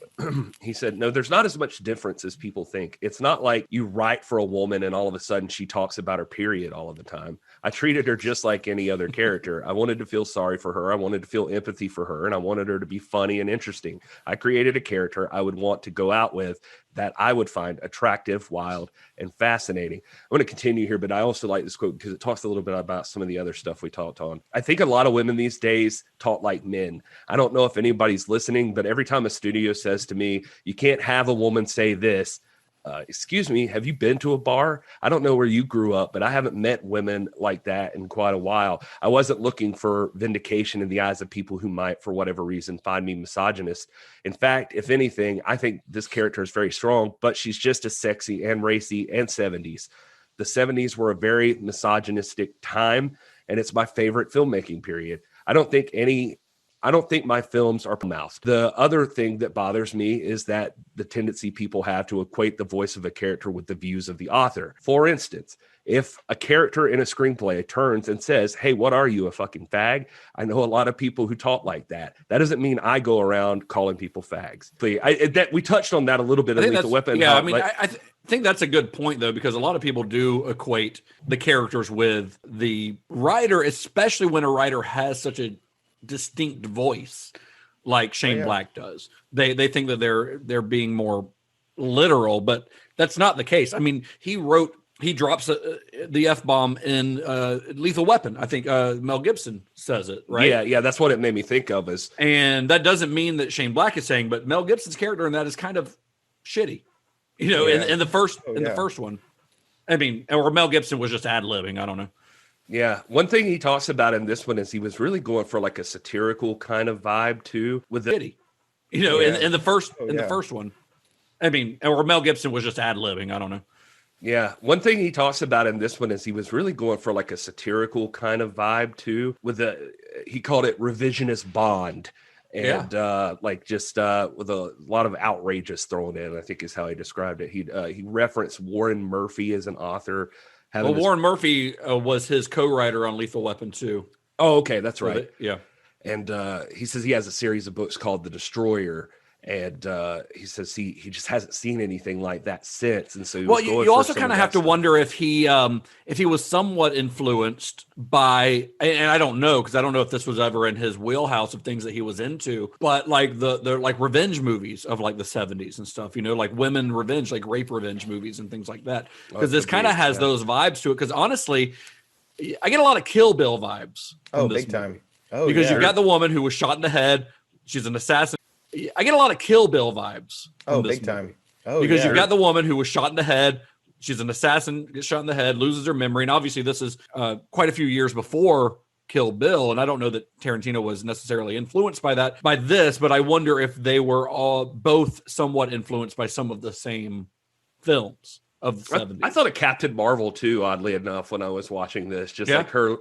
He said, no, there's not as much difference as people think. It's not like you write for a woman and all of a sudden she talks about her period all of the time. I treated her just like any other character. I wanted to feel sorry for her. I wanted to feel empathy for her, and I wanted her to be funny and interesting. I created a character I would want to go out with that I would find attractive, wild, and fascinating. I'm going to continue here, but I also like this quote because it talks a little bit about some of the other stuff we talked on. I think a lot of women these days talk like men. I don't know if anybody's listening, but every time a studio says to me, you can't have a woman say this, excuse me, have you been to a bar? I don't know where you grew up, but I haven't met women like that in quite a while. I wasn't looking for vindication in the eyes of people who might, for whatever reason, find me misogynist. In fact, if anything, I think this character is very strong, but she's just as sexy and racy and 70s. The 70s were a very misogynistic time, and it's my favorite filmmaking period. I don't think my films are mouthed. The other thing that bothers me is that the tendency people have to equate the voice of a character with the views of the author. For instance, if a character in a screenplay turns and says, hey, what are you, a fucking fag? I know a lot of people who talk like that. That doesn't mean I go around calling people fags. We touched on that a little bit in Lethal Weapon. Yeah, I mean, I think that's a good point, though, because a lot of people do equate the characters with the writer, especially when a writer has such a distinct voice like Shane Black does. They think that they're being more literal, but that's not the case. I mean, he drops the F-bomb in Lethal Weapon. I think Mel Gibson says it, right? Yeah, that's what it made me think of. And that doesn't mean that Shane Black is saying, but Mel Gibson's character in that is kind of shitty. In the first one. I mean, or Mel Gibson was just ad-libbing. I don't know. Yeah. One thing he talks about in this one is he was really going for like a satirical kind of vibe too with the in the first one. I mean, or Mel Gibson was just ad-libbing. I don't know. Yeah. One thing he talks about in this one is he was really going for like a satirical kind of vibe too, he called it revisionist Bond. And like just with a lot of outrageous thrown in, I think is how he described it. He referenced Warren Murphy as an author. Well, Warren Murphy was his co-writer on Lethal Weapon 2. Oh, okay, that's right. Yeah. And he says he has a series of books called The Destroyer. And he says he just hasn't seen anything like that since. And so you also kind of have to wonder if he was somewhat influenced by, and I don't know, because I don't know if this was ever in his wheelhouse of things that he was into, but like the like revenge movies of like the 70s and stuff, like women revenge, like rape revenge movies and things like that. Because this kind of has those vibes to it. Because honestly, I get a lot of Kill Bill vibes. Oh, big time. Oh, because you've got the woman who was shot in the head. She's an assassin. I get a lot of Kill Bill vibes. Oh, big time. Oh, because you've got the woman who was shot in the head. She's an assassin, gets shot in the head, loses her memory. And obviously this is quite a few years before Kill Bill. And I don't know that Tarantino was necessarily influenced by this, but I wonder if they were all both somewhat influenced by some of the same films of the 70s. I thought of Captain Marvel too, oddly enough, when I was watching this, just like her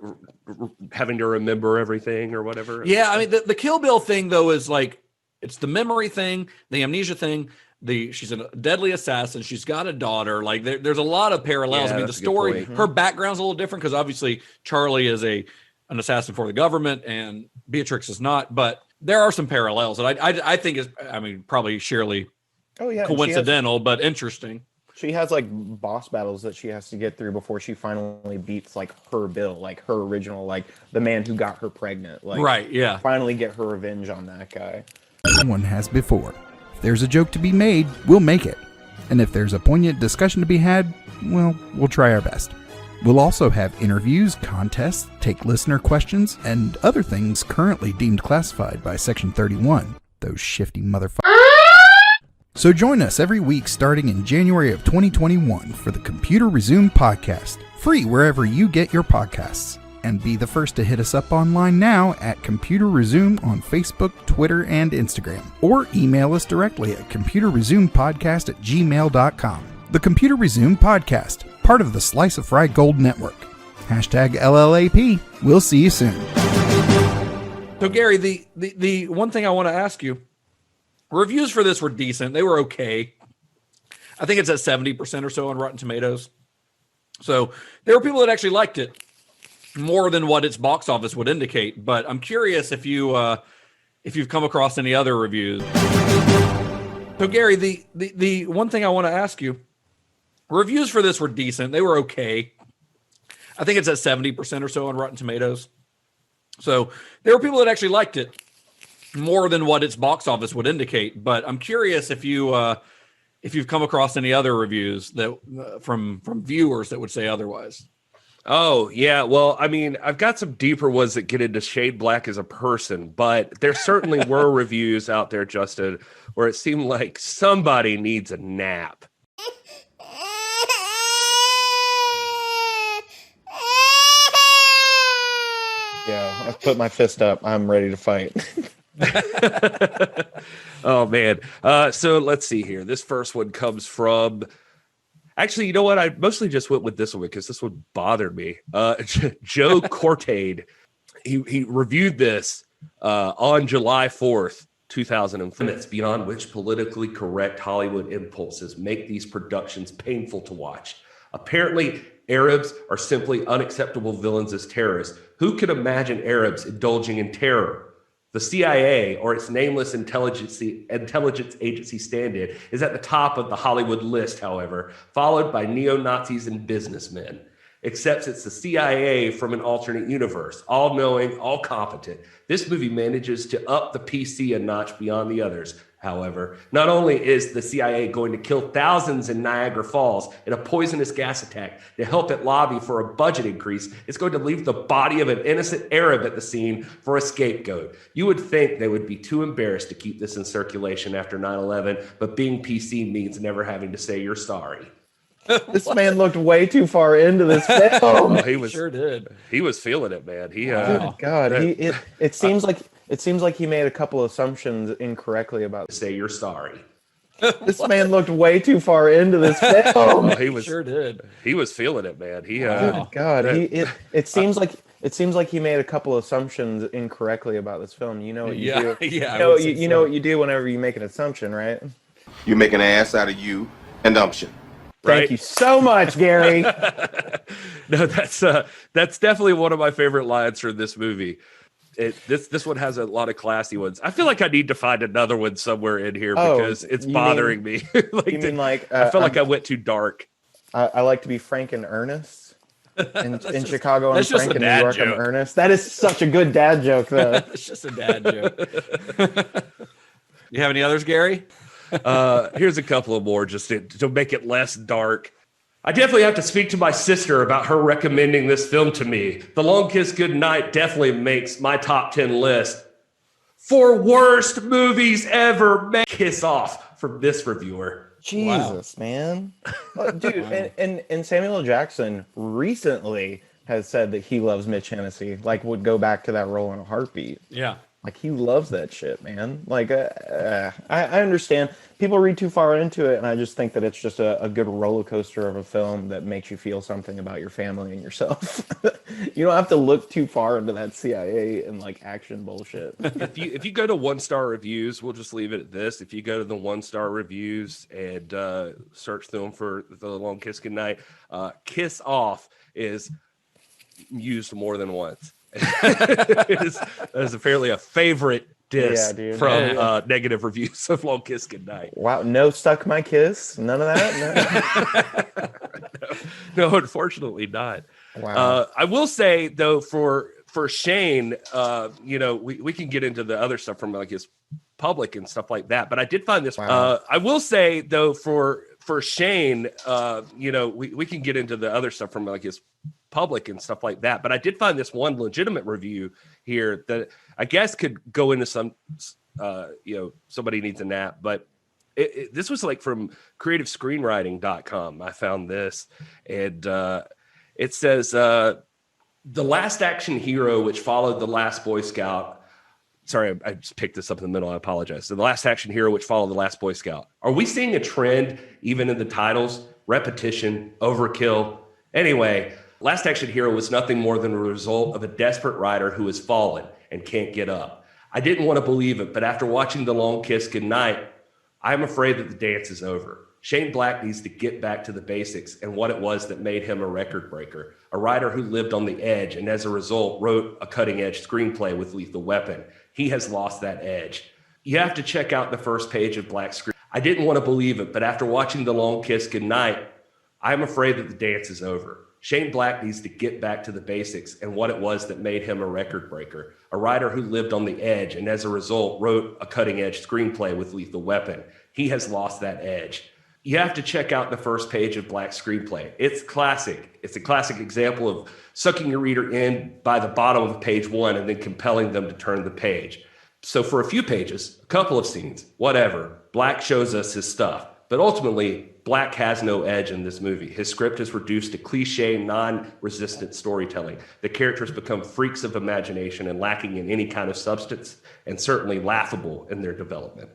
having to remember everything or whatever. Yeah. I mean, the Kill Bill thing though, is like, it's the memory thing, the amnesia thing. She's a deadly assassin. She's got a daughter. Like there's a lot of parallels. Yeah, I mean, the story, her background's a little different because obviously Charlie is an assassin for the government and Beatrix is not. But there are some parallels that I think is, probably sheerly coincidental, but interesting. She has like boss battles that she has to get through before she finally beats like her Bill, like her original, like the man who got her pregnant. Like, right? Yeah. Finally get her revenge on that guy. Someone has before. If there's a joke to be made, we'll make it. And if there's a poignant discussion to be had, well, we'll try our best. We'll also have interviews, contests, take listener questions, and other things currently deemed classified by Section 31. Those shifty motherfuckers. So join us every week starting in January of 2021 for the Computer Resume podcast, free wherever you get your podcasts. And be the first to hit us up online now at Computer Resume on Facebook, Twitter, and Instagram. Or email us directly at computerresumepodcast@gmail.com. The Computer Resume Podcast, part of the Slice of Fried Gold Network. Hashtag LLAP. We'll see you soon. So Gary, the one thing I want to ask you, reviews for this were decent. They were okay. I think it's at 70% or so on Rotten Tomatoes. So there were people that actually liked it more than what its box office would indicate. But I'm curious if you've come across any other reviews. So Gary, the one thing I want to ask you, reviews for this were decent. They were okay. I think it's at 70% or so on Rotten Tomatoes. So there were people that actually liked it more than what its box office would indicate. But I'm curious if you've come across any other reviews that from viewers that would say otherwise. Oh, yeah. Well, I mean, I've got some deeper ones that get into Shade Black as a person, but there certainly were reviews out there, Justin, where it seemed like somebody needs a nap. Yeah, I put my fist up. I'm ready to fight. Oh, man. So let's see here. This first one comes from... Actually, you know what? I mostly just went with this one because this one bothered me. Joe Cortade, he reviewed this on July 4th, 2004. Limits beyond which politically correct Hollywood impulses make these productions painful to watch. Apparently, Arabs are simply unacceptable villains as terrorists. Who could imagine Arabs indulging in terror? The CIA, or its nameless intelligence agency stand-in, is at the top of the Hollywood list, however, followed by neo-Nazis and businessmen. Except it's the CIA from an alternate universe, all-knowing, all-competent. This movie manages to up the PC a notch beyond the others. However, not only is the CIA going to kill thousands in Niagara Falls in a poisonous gas attack to help it lobby for a budget increase, it's going to leave the body of an innocent Arab at the scene for a scapegoat. You would think they would be too embarrassed to keep this in circulation after 9/11, but being PC means never having to say you're sorry. This man looked way too far into this film. Oh, he was, sure did. He was feeling it, man. Good God, it seems like he made a couple assumptions incorrectly about. Say you're sorry. This man looked way too far into this film. Oh, he was Sure did. He was feeling it, man. He Good God, it seems like he made a couple assumptions incorrectly about this film. You know what you do. Yeah, You know what you do whenever you make an assumption, right? You make an ass out of you and umption. Thank you so much, Gary. No, that's definitely one of my favorite lines from this movie. This one has a lot of classy ones. I feel like I need to find another one somewhere in here because it's bothering me. I feel like I went too dark. I like to be frank and earnest. In Chicago, I'm frank. In New York, joke. I'm earnest. That is such a good dad joke, though. It's just a dad joke. You have any others, Gary? Here's a couple of more just to make it less dark. I definitely have to speak to my sister about her recommending this film to me. The Long Kiss Goodnight definitely makes my top 10 list for worst movies ever. Kiss off from this reviewer. Jesus, man. Dude, and Samuel L. Jackson recently has said that he loves Mitch Hennessy, like would go back to that role in a heartbeat. Yeah. Like, he loves that shit, man. Like, I understand. People read too far into it, and I just think that it's just a good roller coaster of a film that makes you feel something about your family and yourself. You don't have to look too far into that CIA and, like, action bullshit. If you go to 1-star reviews, we'll just leave it at this. If you go to the 1-star reviews and search them for The Long Kiss Goodnight, Kiss Off is used more than once. It is apparently a favorite diss from negative reviews of Long Kiss Goodnight. Wow, no suck my kiss, none of that. No, unfortunately not. Wow. I will say though, for Shane, we can get into the other stuff from like his public and stuff like that. But I did find this. Wow. I will say though, for Shane, we can get into the other stuff from like his public and stuff like that. But I did find this one legitimate review here that I guess could go into some, somebody needs a nap. But this was like from creativescreenwriting.com. I found this, and it says, the last action hero, which followed The Last Boy Scout. Sorry, I just picked this up in the middle. I apologize. So The Last Action Hero, which followed The Last Boy Scout. Are we seeing a trend even in the titles? Repetition, overkill. Anyway, Last Action Hero was nothing more than a result of a desperate writer who has fallen and can't get up. I didn't want to believe it, but after watching The Long Kiss Goodnight, I'm afraid that the dance is over. Shane Black needs to get back to the basics and what it was that made him a record breaker. A writer who lived on the edge and as a result wrote a cutting-edge screenplay with Lethal Weapon. He has lost that edge. You have to check out the first page of Black's screen. I didn't want to believe it, but after watching The Long Kiss Goodnight, I'm afraid that the dance is over. Shane Black needs to get back to the basics and what it was that made him a record breaker. A writer who lived on the edge and as a result wrote a cutting-edge screenplay with Lethal Weapon. He has lost that edge. You have to check out the first page of Black's screenplay. It's classic. It's a classic example of sucking your reader in by the bottom of page one and then compelling them to turn the page. So for a few pages, a couple of scenes, whatever, Black shows us his stuff. But ultimately, Black has no edge in this movie. His script is reduced to cliche, non-resistant storytelling. The characters become freaks of imagination and lacking in any kind of substance, and certainly laughable in their development.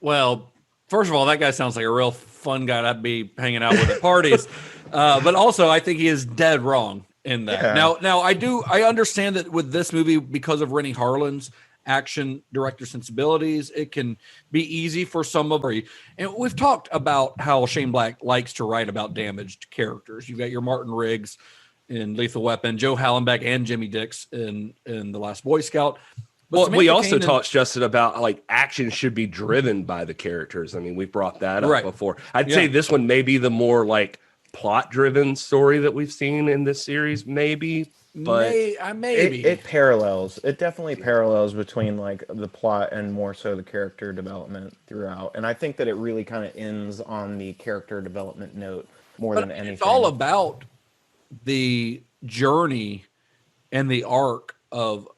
Well, first of all, that guy sounds like a real fun guy to be hanging out with at parties. But also, I think he is dead wrong in that. Yeah. Now, I understand that with this movie, because of Renny Harlin's action director sensibilities, it can be easy for some of you. And we've talked about how Shane Black likes to write about damaged characters. You've got your Martin Riggs in Lethal Weapon, Joe Hallenbeck and Jimmy Dix in The Last Boy Scout. But well, we also talked, Justin, about like action should be driven by the characters. I mean, we brought that up before. I'd say this one may be the more like plot-driven story that we've seen in this series, maybe. But maybe it parallels. It definitely parallels between like the plot and more so the character development throughout. And I think that it really kind of ends on the character development note more than anything. It's all about the journey and the arc of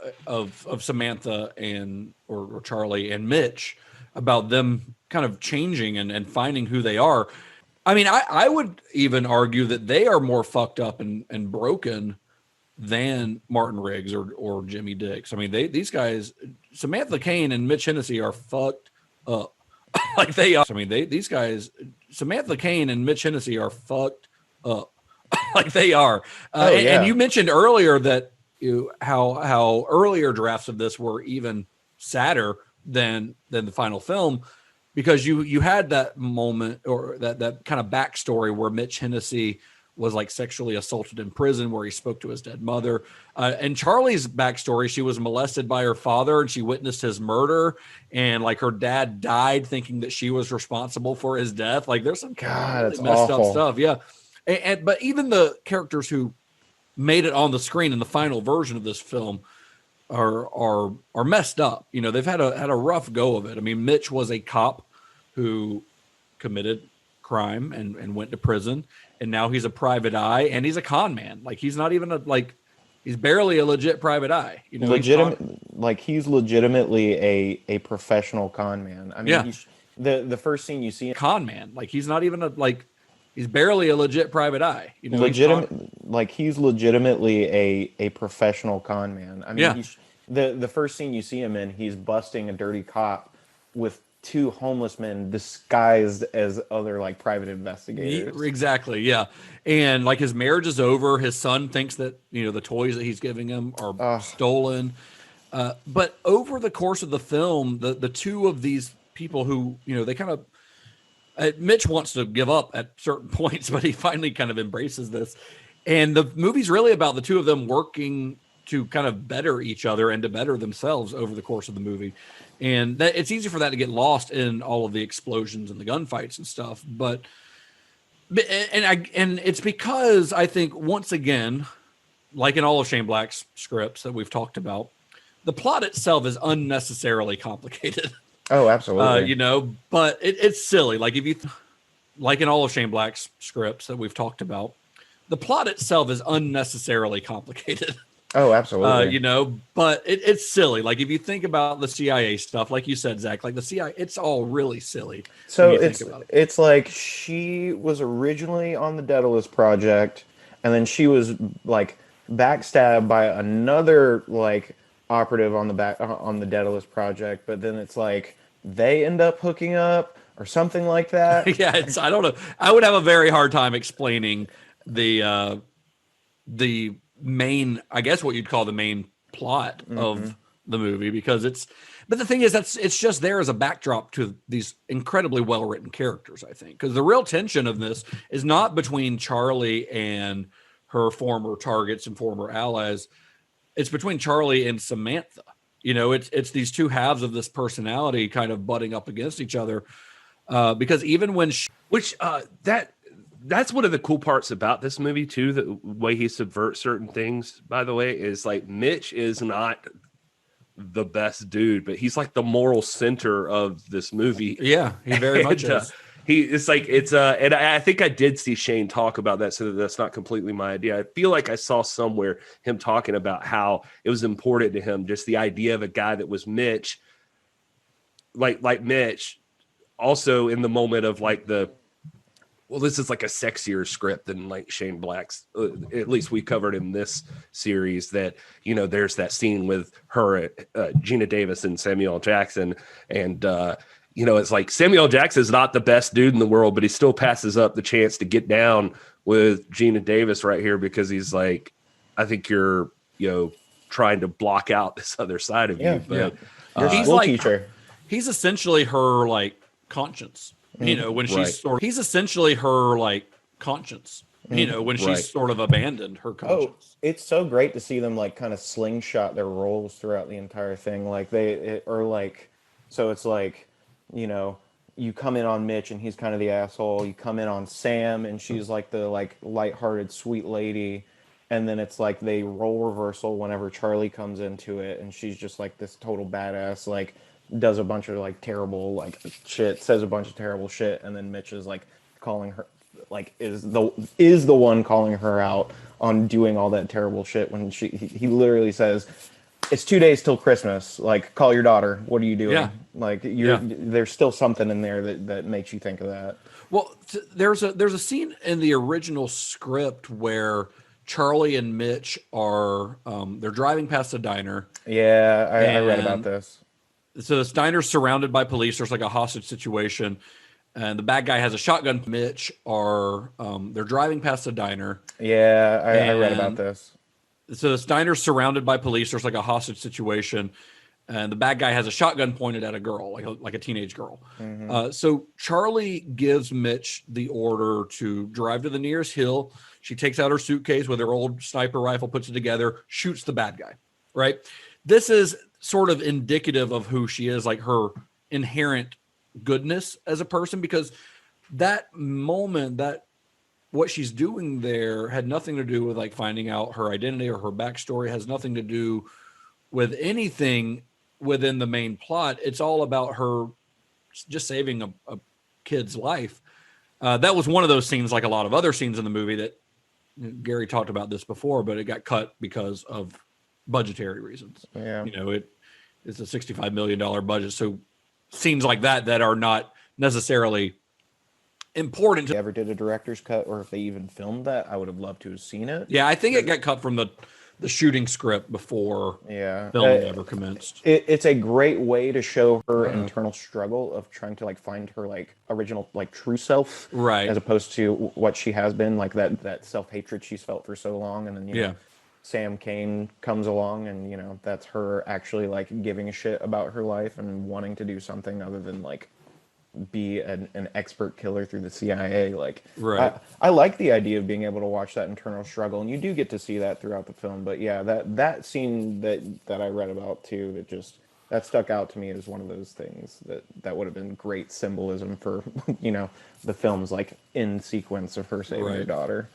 Samantha and or Charlie and Mitch, about them kind of changing and finding who they are. I mean, I would even argue that they are more fucked up and broken than Martin Riggs or Jimmy Dix. I mean, these guys, Samantha Cain and Mitch Hennessy, are fucked up. Like they are. I mean, these guys, Samantha Kane and Mitch Hennessy are fucked up. Like they are. And you mentioned earlier that how earlier drafts of this were even sadder than the final film, because you had that moment or that kind of backstory where Mitch Hennessy was like sexually assaulted in prison, where he spoke to his dead mother. And Charlie's backstory, she was molested by her father and she witnessed his murder, and like her dad died thinking that she was responsible for his death. Like there's some really messed up stuff. Yeah. But even the characters who made it on the screen in the final version of this film are messed up. You know, they've had a rough go of it. I mean, Mitch was a cop who committed crime and went to prison, and now he's a private eye and he's a con man. Like he's not even he's barely a legit private eye. You know, he's legitimately a professional con man. I mean, the first scene you see, con man. Like he's not even he's barely a legit private eye. You know, he's legitimately a professional con man. I mean, the first scene you see him in, he's busting a dirty cop with two homeless men disguised as other like private investigators. Exactly. Yeah. And like his marriage is over. His son thinks that, you know, the toys that he's giving him are stolen. But over the course of the film, the two of these people who, you know, they kind of, Mitch wants to give up at certain points, but he finally kind of embraces this. And the movie's really about the two of them working to kind of better each other and to better themselves over the course of the movie. And it's easy for that to get lost in all of the explosions and the gunfights and stuff. But it's because I think, once again, like in all of Shane Black's scripts that we've talked about, the plot itself is unnecessarily complicated. Oh, absolutely. You know, but it's silly. Like like in all of Shane Black's scripts that we've talked about, the plot itself is unnecessarily complicated. Oh, absolutely. You know, but it's silly. Like if you think about the CIA stuff, like you said, Zach, like the CIA, it's all really silly. So it's like she was originally on the Daedalus project, and then she was like backstabbed by another like operative on the Daedalus project, but then it's like they end up hooking up or something like that. Yeah, I don't know. I would have a very hard time explaining the main, I guess what you'd call the main plot of the movie, because but the thing is, it's just there as a backdrop to these incredibly well-written characters, I think, because the real tension of this is not between Charlie and her former targets and former allies. It's between Charlie and Samantha. You know, it's these two halves of this personality kind of butting up against each other, because even when that's one of the cool parts about this movie too, the way he subverts certain things, by the way, is like Mitch is not the best dude, but he's like the moral center of this movie. Yeah, he very much is. And I think I did see Shane talk about that, so that's not completely my idea. I feel like I saw somewhere him talking about how it was important to him, just the idea of a guy that was Mitch, like Mitch, also in the moment of like this is like a sexier script than like Shane Black's, at least we covered in this series, that, you know, there's that scene with her, Geena Davis and Samuel L. Jackson. And, you know, it's like Samuel L. Jackson is not the best dude in the world, but he still passes up the chance to get down with Geena Davis right here, because he's like, I think you're, you know, trying to block out this other side of you. But he's like teacher. He's essentially her like conscience. You know, when he's essentially her like conscience, you know, when she's sort of abandoned her conscience. Oh, it's so great to see them like kind of slingshot their roles throughout the entire thing. Like so it's like, you know, you come in on Mitch and he's kind of the asshole. You come in on Sam and she's like the like lighthearted sweet lady. And then it's like they role reversal whenever Charlie comes into it, and she's just like this total badass, like does a bunch of like terrible like shit, says a bunch of terrible shit, and then Mitch is like calling her, like is the one calling her out on doing all that terrible shit when he literally says, "It's 2 days till Christmas. Like, call your daughter. What are you doing?" Yeah. Like there's still something in there that makes you think of that. Well, there's a scene in the original script where Charlie and Mitch are they're driving past a diner. Yeah, I read about this. So the diner's surrounded by police. There's like a hostage situation, and the bad guy has a shotgun. Mitch are they're driving past the diner. Yeah, I read about this. So the diner's surrounded by police. There's like a hostage situation, and the bad guy has a shotgun pointed at a girl, like a teenage girl. So Charlie gives Mitch the order to drive to the nearest hill. She takes out her suitcase with her old sniper rifle, puts it together, shoots the bad guy. Right. This is sort of indicative of who she is, like her inherent goodness as a person, because that moment, that what she's doing there had nothing to do with like finding out her identity or her backstory, has nothing to do with anything within the main plot. It's all about her just saving a kid's life. That was one of those scenes, like a lot of other scenes in the movie, that Gary talked about this before, but it got cut because of budgetary reasons. Yeah. It's a $65 million budget. So scenes like that are not necessarily important. If they ever did a director's cut, or if they even filmed that, I would have loved to have seen it. Yeah, I think it got cut from the shooting script before filming ever commenced. It's a great way to show her internal struggle of trying to like find her like original, like true self, right, as opposed to what she has been, like that self-hatred she's felt for so long. And then you know, Sam Cain comes along, and you know, that's her actually like giving a shit about her life and wanting to do something other than like be an expert killer through the CIA. Like, right. I like the idea of being able to watch that internal struggle, and you do get to see that throughout the film. But yeah, that scene that I read about too, that stuck out to me as one of those things that would have been great symbolism for you know, the film's like in sequence of her saving her daughter.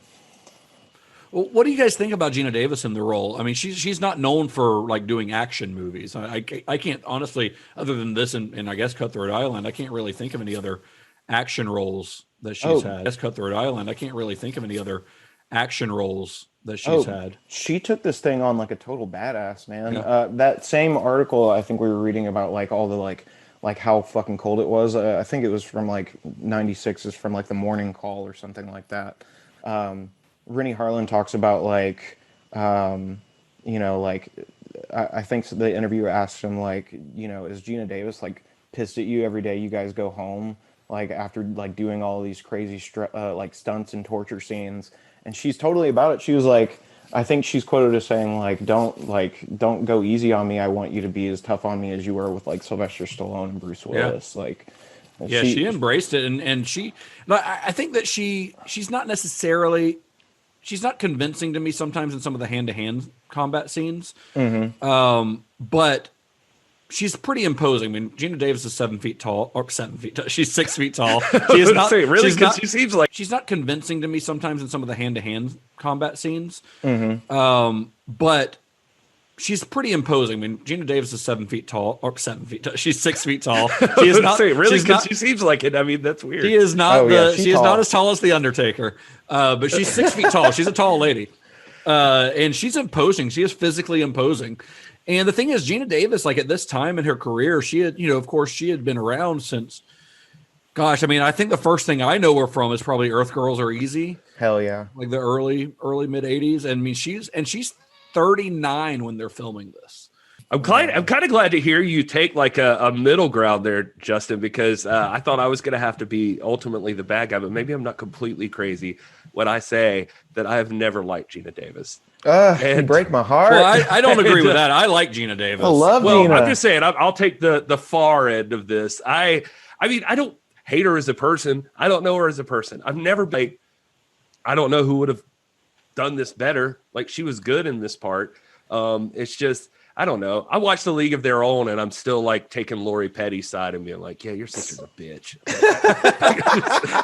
Well, what do you guys think about Geena Davis in the role? I mean, she's not known for like doing action movies. I can't honestly, other than this and I guess Cutthroat Island, I can't really think of any other action roles that she's had. That's Cutthroat Island. I can't really think of any other action roles that she's had. She took this thing on like a total badass, man. Yeah. That same article I think we were reading about like all the like how fucking cold it was. I think it was from like 96, is from like the Morning Call or something like that. Renny Harlin talks about like, you know, like, I think the interviewer asked him like, you know, is Geena Davis like pissed at you every day you guys go home, like after like doing all these crazy like stunts and torture scenes? And she's totally about it. She was like, I think she's quoted as saying like, don't go easy on me. I want you to be as tough on me as you were with like Sylvester Stallone and Bruce Willis. Like, yeah, she embraced it, and I think that she's not necessarily. She's not convincing to me sometimes in some of the hand-to-hand combat scenes, but she's pretty imposing. I mean, Geena Davis is 7 feet tall, or 7 feet tall. She's 6 feet tall. She is not really, because she seems like she's not convincing to me sometimes in some of the hand-to-hand combat scenes, but she's pretty imposing. I mean, Geena Davis is 7 feet tall, or 7 feet tall. She's 6 feet tall. She is not really, because she seems like it. I mean, that's weird. She is not she is not as tall as the Undertaker, but she's 6 feet tall. She's a tall lady, and she's imposing. She is physically imposing. And the thing is, Geena Davis, like at this time in her career, she had, you know, of course, she had been around since. Gosh, I mean, I think the first thing I know her from is probably Earth Girls Are Easy. Hell yeah, like the early mid '80s. And I mean, she's 39 when they're filming this. I'm kind of glad to hear you take like a middle ground there, Justin, because I thought I was going to have to be ultimately the bad guy, but maybe I'm not completely crazy when I say that I have never liked Geena Davis. You break my heart. Well, I don't agree with that. I like Geena Davis. I love Geena. I'm just saying, I'll take the far end of this. I mean, I don't hate her as a person. I don't know her as a person. I've never been. I don't know who would have done this better. Like, she was good in this part. It's just, I don't know. I watched The League of Their Own, and I'm still like taking Lori Petty's side and being like, yeah, your sister's a bitch.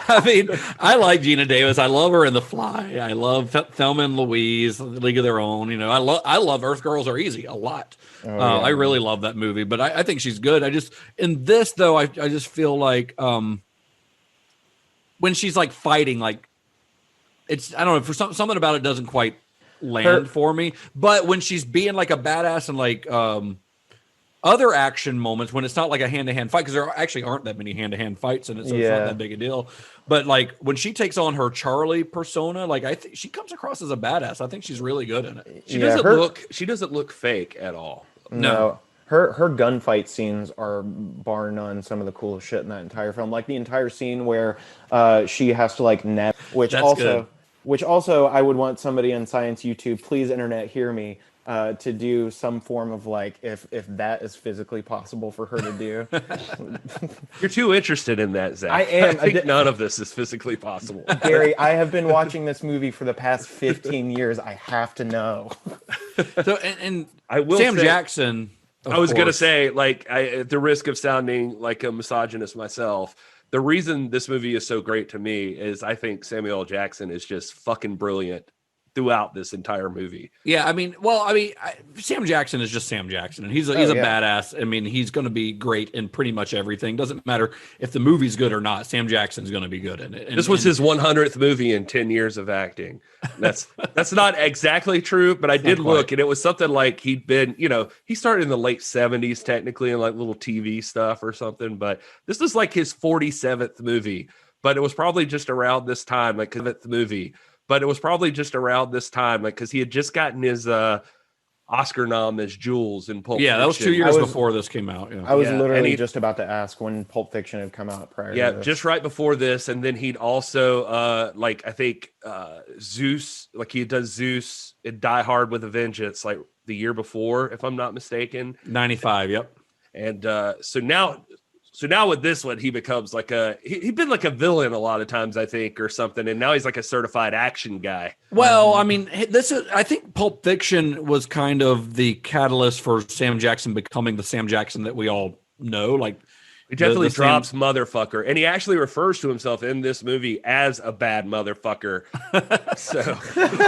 I mean, I like Geena Davis. I love her in The Fly. I love Thelma and Louise, The League of Their Own. You know, I love Earth Girls Are Easy a lot. I really love that movie, but I think she's good. I just, in this though, I just feel like when she's like fighting, like, it's, I don't know, for something about it doesn't quite land for me. But when she's being like a badass and like other action moments, when it's not like a hand-to-hand fight, because there actually aren't that many hand-to-hand fights in it, so it's not that big a deal. But like when she takes on her Charlie persona, like I think she comes across as a badass. I think she's really good in it. She doesn't look fake at all. No. Her gunfight scenes are bar none some of the coolest shit in that entire film. Like the entire scene where she has to like net, which also I would want somebody on Science YouTube, please internet hear me, to do some form of like if that is physically possible for her to do. You're too interested in that, Zach. I am. I think none of this is physically possible. Gary, I have been watching this movie for the past 15 years. I have to know. So and I will Sam say, Jackson. I was going to say, like, at the risk of sounding like a misogynist myself, the reason this movie is so great to me is I think Samuel L. Jackson is just fucking brilliant throughout this entire movie. Yeah, Sam Jackson is just Sam Jackson, and he's a badass. I mean, he's going to be great in pretty much everything. Doesn't matter if the movie's good or not. Sam Jackson's going to be good in it. This was his 100th movie in 10 years of acting. That's not exactly true, but I did look, and it was something like he'd been, he started in the late 70s technically in like little TV stuff or something, but this was like his 47th movie. But it was probably just around this time, like because he had just gotten his Oscar nom as Jules in Pulp Fiction. That was 2 years before this came out. Yeah. I was literally just about to ask when Pulp Fiction had come out prior to this. Just right before this. And then he'd also, Zeus, like he had done Zeus in Die Hard with a Vengeance, like the year before, if I'm not mistaken. 95, yep. And so now with this one, he becomes like he'd been like a villain a lot of times, I think, or something. And now he's like a certified action guy. Well, I mean, I think Pulp Fiction was kind of the catalyst for Sam Jackson becoming the Sam Jackson that we all know. Like, he definitely drops motherfucker. And he actually refers to himself in this movie as a bad motherfucker. So,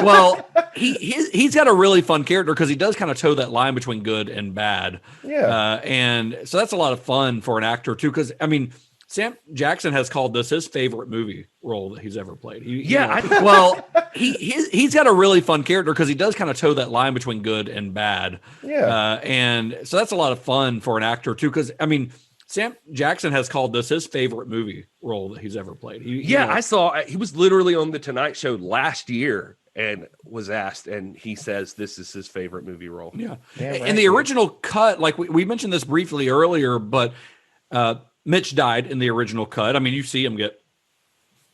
well, he's got a really fun character because he does kind of toe that line between good and bad. Yeah. And so that's a lot of fun for an actor too. Because I mean, Sam Jackson has called this his favorite movie role that he's ever played. He's got a really fun character because he does kind of toe that line between good and bad. Yeah. And so that's a lot of fun for an actor too. Because I mean, Sam Jackson has called this his favorite movie role that he's ever played. I saw he was literally on the Tonight Show last year and was asked, and he says this is his favorite movie role. Yeah. In the original cut, like we mentioned this briefly earlier, but Mitch died in the original cut. I mean, you see him get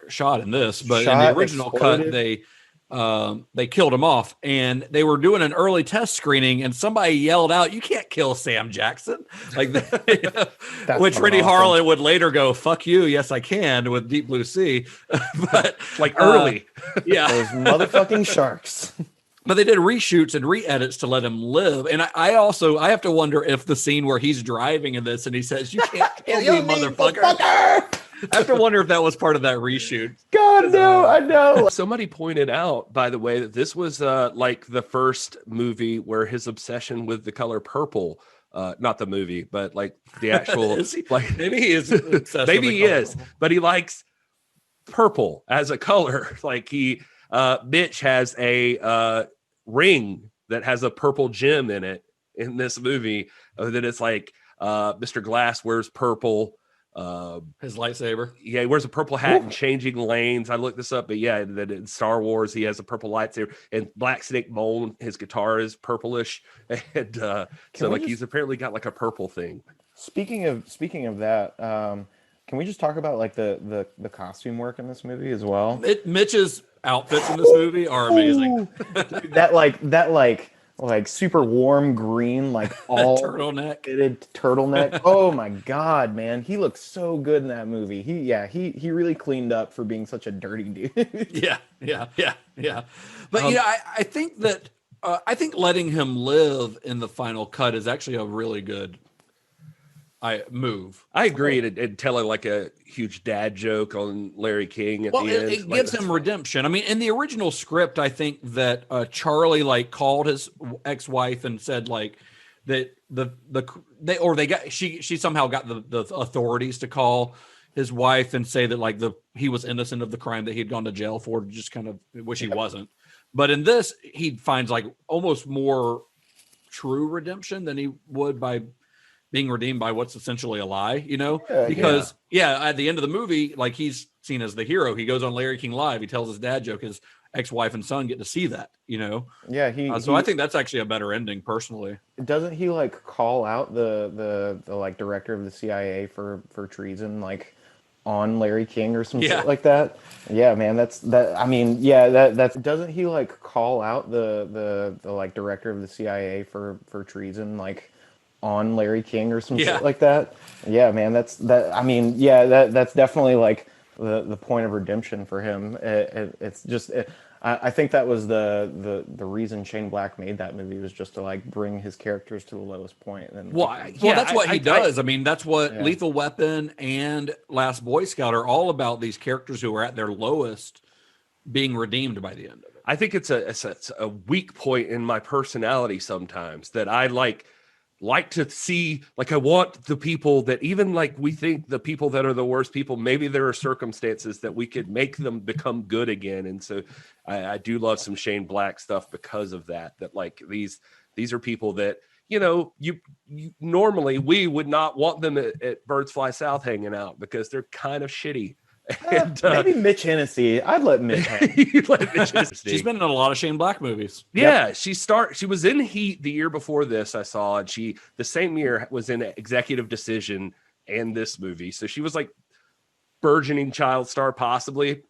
shot in this, but in the original cut, they killed him off, and they were doing an early test screening, and somebody yelled out, "You can't kill Sam Jackson!" Like that, which Renny Harlin would later go, "Fuck you, yes I can," with Deep Blue Sea, but like early, those motherfucking sharks. But they did reshoots and re-edits to let him live, and I have to wonder if the scene where he's driving in this and he says, "You can't kill me, motherfucker." I have to wonder if that was part of that reshoot. God, no, I know. Somebody pointed out, by the way, that this was like the first movie where his obsession with the color purple, not the movie, but like the actual, maybe he is obsessed maybe with he is, but he likes purple as a color. Like Mitch has a ring that has a purple gem in it in this movie. That it's like Mr. Glass wears purple. His lightsaber. Yeah, he wears a purple hat and changing lanes. I looked this up, but yeah, that in Star Wars he has a purple lightsaber. And Black Snake Moan, his guitar is purplish, and he's apparently got like a purple thing. Speaking of that, can we just talk about like the costume work in this movie as well? Mitch's outfits in this movie are amazing. Like super warm green, like all turtleneck. Oh my God, man. He looks so good in that movie. He really cleaned up for being such a dirty dude. Yeah. But I think that letting him live in the final cut is actually a really good move. I agree. And telling like a huge dad joke on Larry King at the end. It gives him redemption. I mean, in the original script, I think that Charlie like called his ex-wife and said like that she somehow got the authorities to call his wife and say that like he was innocent of the crime that he'd gone to jail for, just kind of wish he wasn't. But in this, he finds like almost more true redemption than he would by being redeemed by what's essentially a lie, you know? Yeah, Because at the end of the movie, like he's seen as the hero. He goes on Larry King Live. He tells his dad joke. His ex-wife and son get to see that, you know? Yeah, so I think that's actually a better ending, personally. Doesn't he like call out the like director of the CIA for treason, like on Larry King or some shit like that? Yeah, man, that's doesn't he like call out the like director of the CIA for treason, like on Larry King or some shit like that? Yeah, man, that's definitely like the point of redemption for him. It's just I think that was the reason Shane Black made that movie, was just to like bring his characters to the lowest point. And that's what he does. I mean, that's what Lethal Weapon and Last Boy Scout are all about. These characters who are at their lowest being redeemed by the end of it. I think it's a weak point in my personality sometimes, that I like to see, like, I want the people that, even like we think the people that are the worst people, maybe there are circumstances that we could make them become good again. And so I do love some Shane Black stuff because of that like these are people that, you know, you normally we would not want them at Birds Fly South hanging out because they're kind of shitty. And, maybe Mitch Hennessy. I'd let Mitch hang. She's been in a lot of Shane Black movies. Yeah, she was in Heat the year before this, I saw, and she the same year was in Executive Decision and this movie. So she was like burgeoning child star, possibly.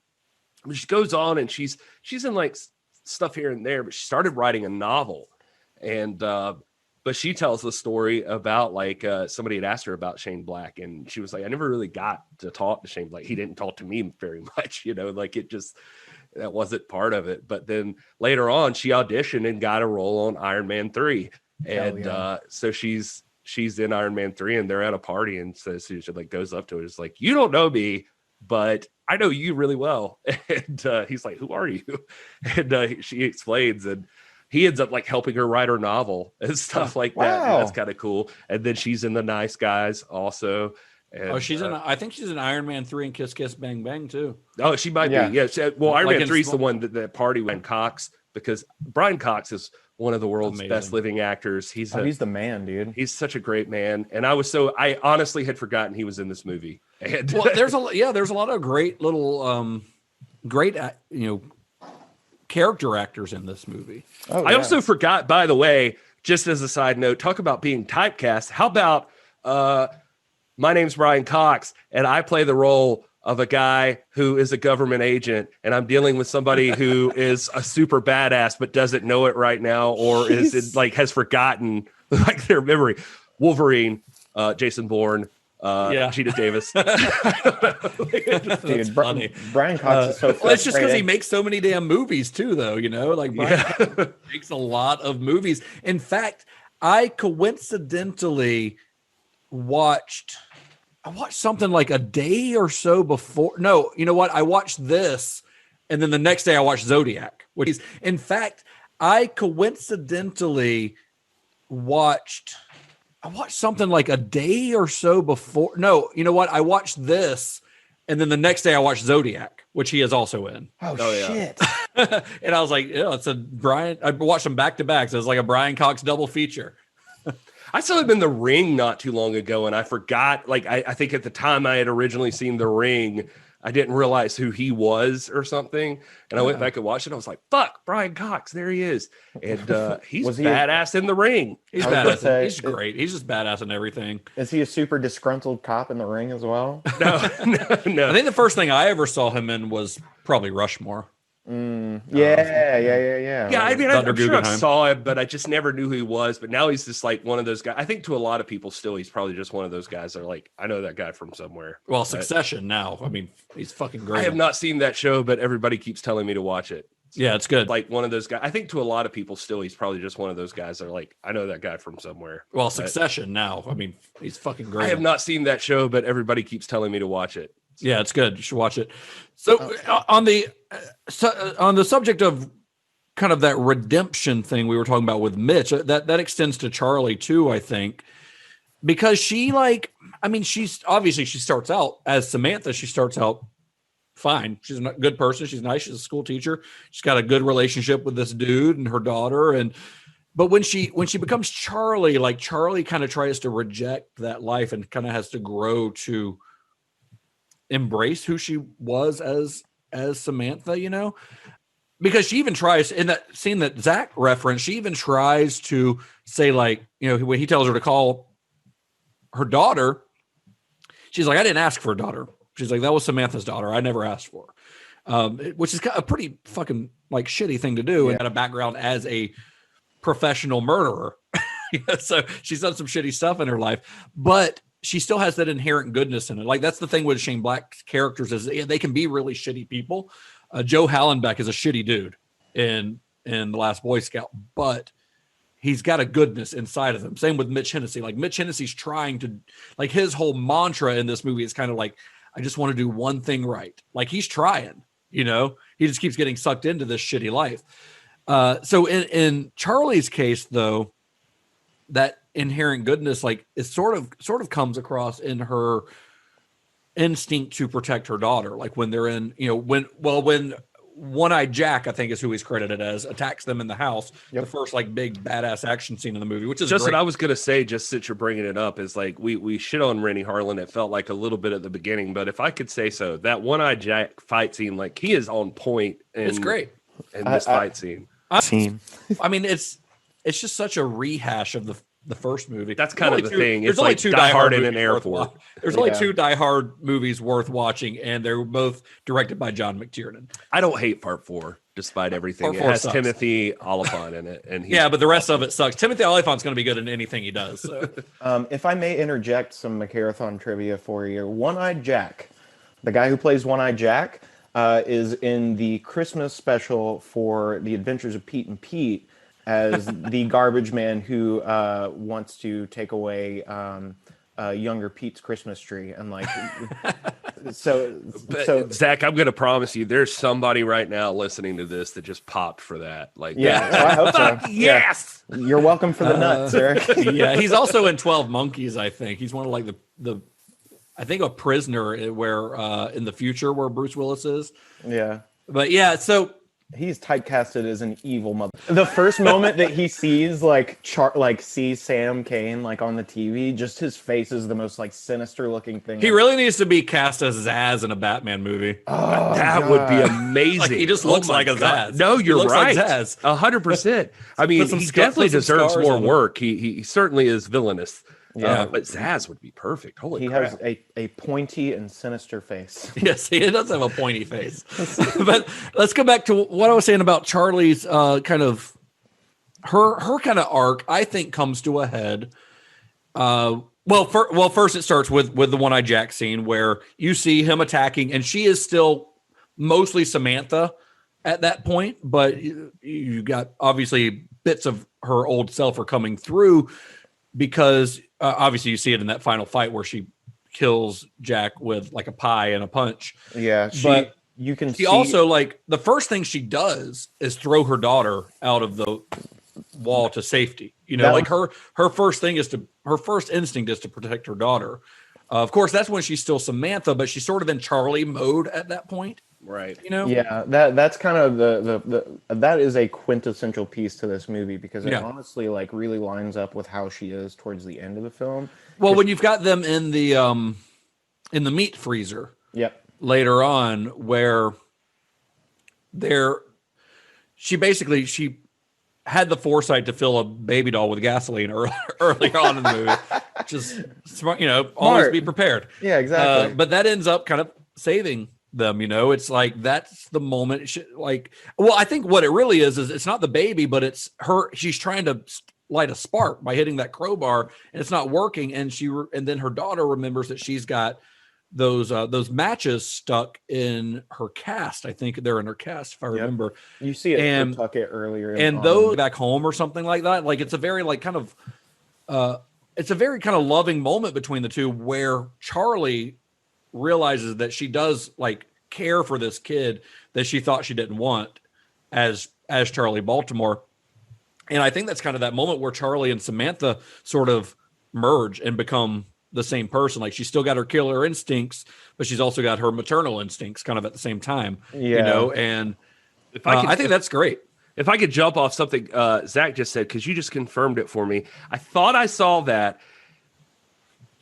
But she goes on and she's in like stuff here and there, but she started writing a novel. And but she tells the story about like somebody had asked her about Shane Black, and she was like, I never really got to talk to Shane Black. He didn't talk to me very much, you know, like that wasn't part of it. But then later on, she auditioned and got a role on Iron Man 3. And so she's in Iron Man 3, and they're at a party, and so she like goes up to her, it's like, you don't know me, but I know you really well. And he's like, who are you? And she explains, and he ends up like helping her write her novel and stuff like that. Wow. And that's kind of cool. And then she's in The Nice Guys also. And, she's in. I think she's in Iron Man 3 and Kiss Kiss Bang Bang too. Oh, she might be. Yeah. Well, Iron Man 3 is the one that party with Cox, because Brian Cox is one of the world's best living actors. He's the man, dude. He's such a great man. And I honestly had forgotten he was in this movie. And there's a lot of great little character actors in this movie. I also forgot, by the way, just as a side note, talk about being typecast. How about my name's Brian Cox, and I play the role of a guy who is a government agent, and I'm dealing with somebody who is a super badass but doesn't know it right now, or has forgotten like their memory. Wolverine, Jason Bourne, Geena Davis. Dude, Brian Cox is so it's just because he makes so many damn movies too, though, you know, like Brian Cox makes a lot of movies. In fact, I coincidentally watched something like a day or so before. No, you know what? I watched this, and then the next day I watched Zodiac, which is, in fact, I coincidentally watched something like a day or so before. No, you know what? I watched this, and then the next day I watched Zodiac, which he is also in. Oh shit. And I was like, it's a Brian. I watched them back to back. So it's like a Brian Cox double feature. I saw him in The Ring not too long ago, and I forgot. Like, I think at the time I had originally seen The Ring, I didn't realize who he was or something. And I went back and watched it. I was like, fuck, Brian Cox, there he is. And he's badass in The Ring. He's badass. He's great. He's just badass in everything. Is he a super disgruntled cop in The Ring as well? No. I think the first thing I ever saw him in was probably Rushmore. Yeah. I mean, I'm sure I saw him, but I just never knew who he was. But now he's just like one of those guys. I think to a lot of people still, he's probably just one of those guys that are like, I know that guy from somewhere. Well, Succession now. I mean, he's fucking great. I have not seen that show, but everybody keeps telling me to watch it. Yeah, it's good. Like one of those guys. I think to a lot of people still, he's probably just one of those guys that are like, I know that guy from somewhere. Well, Succession now. I mean, he's fucking great. I have not seen that show, but everybody keeps telling me to watch it. Yeah, it's good. You should watch it. So on the subject of kind of that redemption thing we were talking about with Mitch, that extends to Charlie too, I think, because she she starts out as Samantha. She starts out fine. She's a good person. She's nice. She's a school teacher. She's got a good relationship with this dude and her daughter. And But when she becomes Charlie, like Charlie kind of tries to reject that life and kind of has to grow to embrace who she was as Samantha, you know, because she even tries in that scene that Zack referenced, she even tries to say, like, you know, when he tells her to call her daughter, she's like, I didn't ask for a daughter. She's like, that was Samantha's daughter. I never asked for her. Which is a pretty fucking like shitty thing to do, and had a background as a professional murderer. So she's done some shitty stuff in her life, but she still has that inherent goodness in it. Like, that's the thing with Shane Black's characters, is they can be really shitty people. Joe Hallenbeck is a shitty dude in The Last Boy Scout, but he's got a goodness inside of him. Same with Mitch Hennessy. Like, Mitch Hennessy's trying to, like, his whole mantra in this movie is kind of like, I just want to do one thing right. Like, he's trying, you know, he just keeps getting sucked into this shitty life. So in Charlie's case, though, that inherent goodness, like, it sort of comes across in her instinct to protect her daughter. Like, when they're in, you know, when One-Eyed Jack, I think is who he's credited as, attacks them in the house. The first, like, big badass action scene in the movie, which is just great. what I was going to say, just since you're bringing it up, is like, we shit on Renny Harlin. It felt like a little bit at the beginning, but if I could say so, that One-Eyed Jack fight scene, like, he is on point. It's great. In this fight scene. I mean, it's just such a rehash of the first movie. That's kind of the thing. There's It's only like two Die Hard in an airport. There's only two Die Hard movies worth watching, and they're both directed by John McTiernan. I don't hate Part 4, despite everything. It has Timothy Olyphant in it, and but the rest of it sucks. Timothy Olyphant's going to be good in anything he does. So. If I may interject some Marathon trivia for you, One-Eyed Jack, the guy who plays One-Eyed Jack, is in the Christmas special for The Adventures of Pete and Pete as the garbage man who wants to take away younger Pete's Christmas tree. And like, so Zach, I'm going to promise you, there's somebody right now listening to this that just popped for that. Like, I hope so. Yes. Yeah. You're welcome for the nuts, sir. Yeah. He's also in 12 Monkeys, I think. He's one of like the I think a prisoner where in the future where Bruce Willis is. Yeah. But yeah, so he's typecasted as an evil mother. The first moment that he sees sees Sam Kane like on the TV, just his face is the most like sinister looking thing. He really needs to be cast as Zaz in a Batman movie. Oh, that would be amazing. Like, he just looks like a Zaz. No, you're right. Like Zaz. 100%. I mean, he definitely deserves more work. He certainly is villainous. Yeah, but Zaz would be perfect. Holy he crap. has a pointy and sinister face. Yes, he does have a pointy face. But let's go back to what I was saying about Charlie's kind of her kind of arc. I think comes to a head. First it starts with the One-Eyed Jack scene where you see him attacking, and she is still mostly Samantha at that point, but you got obviously bits of her old self are coming through because. Obviously, you see it in that final fight where she kills Jack with like a pie and a punch. Yeah, but you can. She also like the first thing she does is throw her daughter out of the wall to safety. You know, like her first instinct is to protect her daughter. Of course, that's when she's still Samantha, but she's sort of in Charlie mode at that point. Right. You know? Yeah, that's kind of the that is a quintessential piece to this movie because it honestly like really lines up with how she is towards the end of the film. Well, when you've got them in the meat freezer. Yep. Later on where she had the foresight to fill a baby doll with gasoline earlier on in the movie, which is smart, you know, always be prepared. Yeah, exactly. But that ends up kind of saving them, you know. It's like that's the moment. I think what it really is it's not the baby, but it's her. She's trying to light a spark by hitting that crowbar, and it's not working. And then her daughter remembers that she's got those matches stuck in her cast. I think they're in her cast, if I remember. You see it in Tucket earlier, and those back home or something like that. Like it's a very like kind of it's a very kind of loving moment between the two where Charlie realizes that she does like care for this kid that she thought she didn't want as Charlie Baltimore. And I think that's kind of that moment where Charlie and Samantha sort of merge and become the same person. Like she's still got her killer instincts, but she's also got her maternal instincts kind of at the same time, you know? And I think that's great. If I could jump off something Zach just said, because you just confirmed it for me. I thought I saw that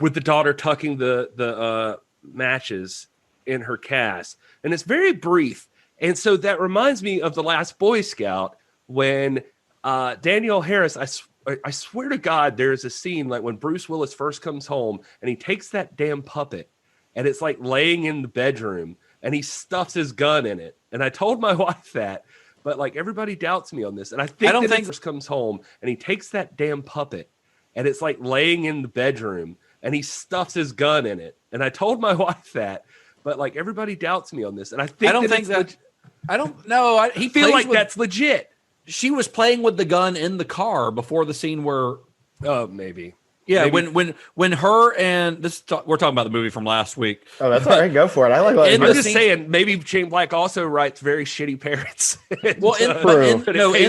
with the daughter tucking the matches in her cast, and it's very brief. And so that reminds me of The Last Boy Scout when Danielle Harris, I swear to God, there's a scene like when Bruce Willis first comes home and he takes that damn puppet and it's like laying in the bedroom and he stuffs his gun in it. And I told my wife that, but like everybody doubts me on this. And I don't think Bruce comes home and he takes that damn puppet and it's like laying in the bedroom and he stuffs his gun in it. And I told my wife that, but like everybody doubts me on this. And I don't think that. I don't know. He feel like that's legit. She was playing with the gun in the car before the scene where. Oh, maybe. Yeah, maybe. when her and we're talking about the movie from last week. Oh, that's all right. Go for it. I like. I'm just saying, maybe Shane Black also writes very shitty parents. Well, in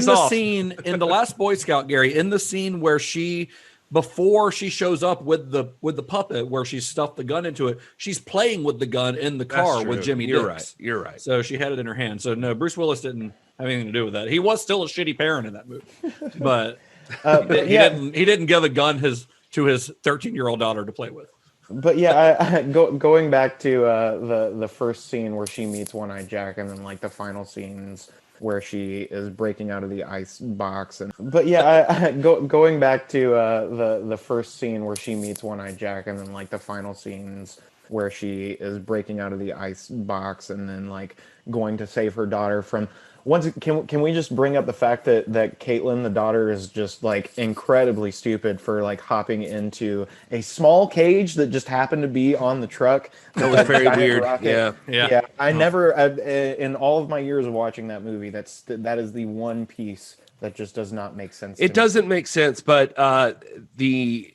the scene in The Last Boy Scout, Gary, in the scene where before she shows up with the puppet where she stuffed the gun into it, she's playing with the gun in the car with Jimmy Dix. You're right. So she had it in her hand. So no, Bruce Willis didn't have anything to do with that. He was still a shitty parent in that movie, but he didn't give a gun to his 13-year-old daughter to play with. But yeah, going back to the first scene where she meets One-Eyed Jack, and then like the final scenes where she is breaking out of the ice box. But yeah, going back to the first scene where she meets One-Eyed Jack, and then like the final scenes where she is breaking out of the ice box and then like going to save her daughter from. Can we just bring up the fact that Caitlin, the daughter, is just like incredibly stupid for like hopping into a small cage that just happened to be on the truck. That was very weird. Yeah. I never, in all of my years of watching that movie, that is the one piece that just does not make sense. It doesn't make sense, but the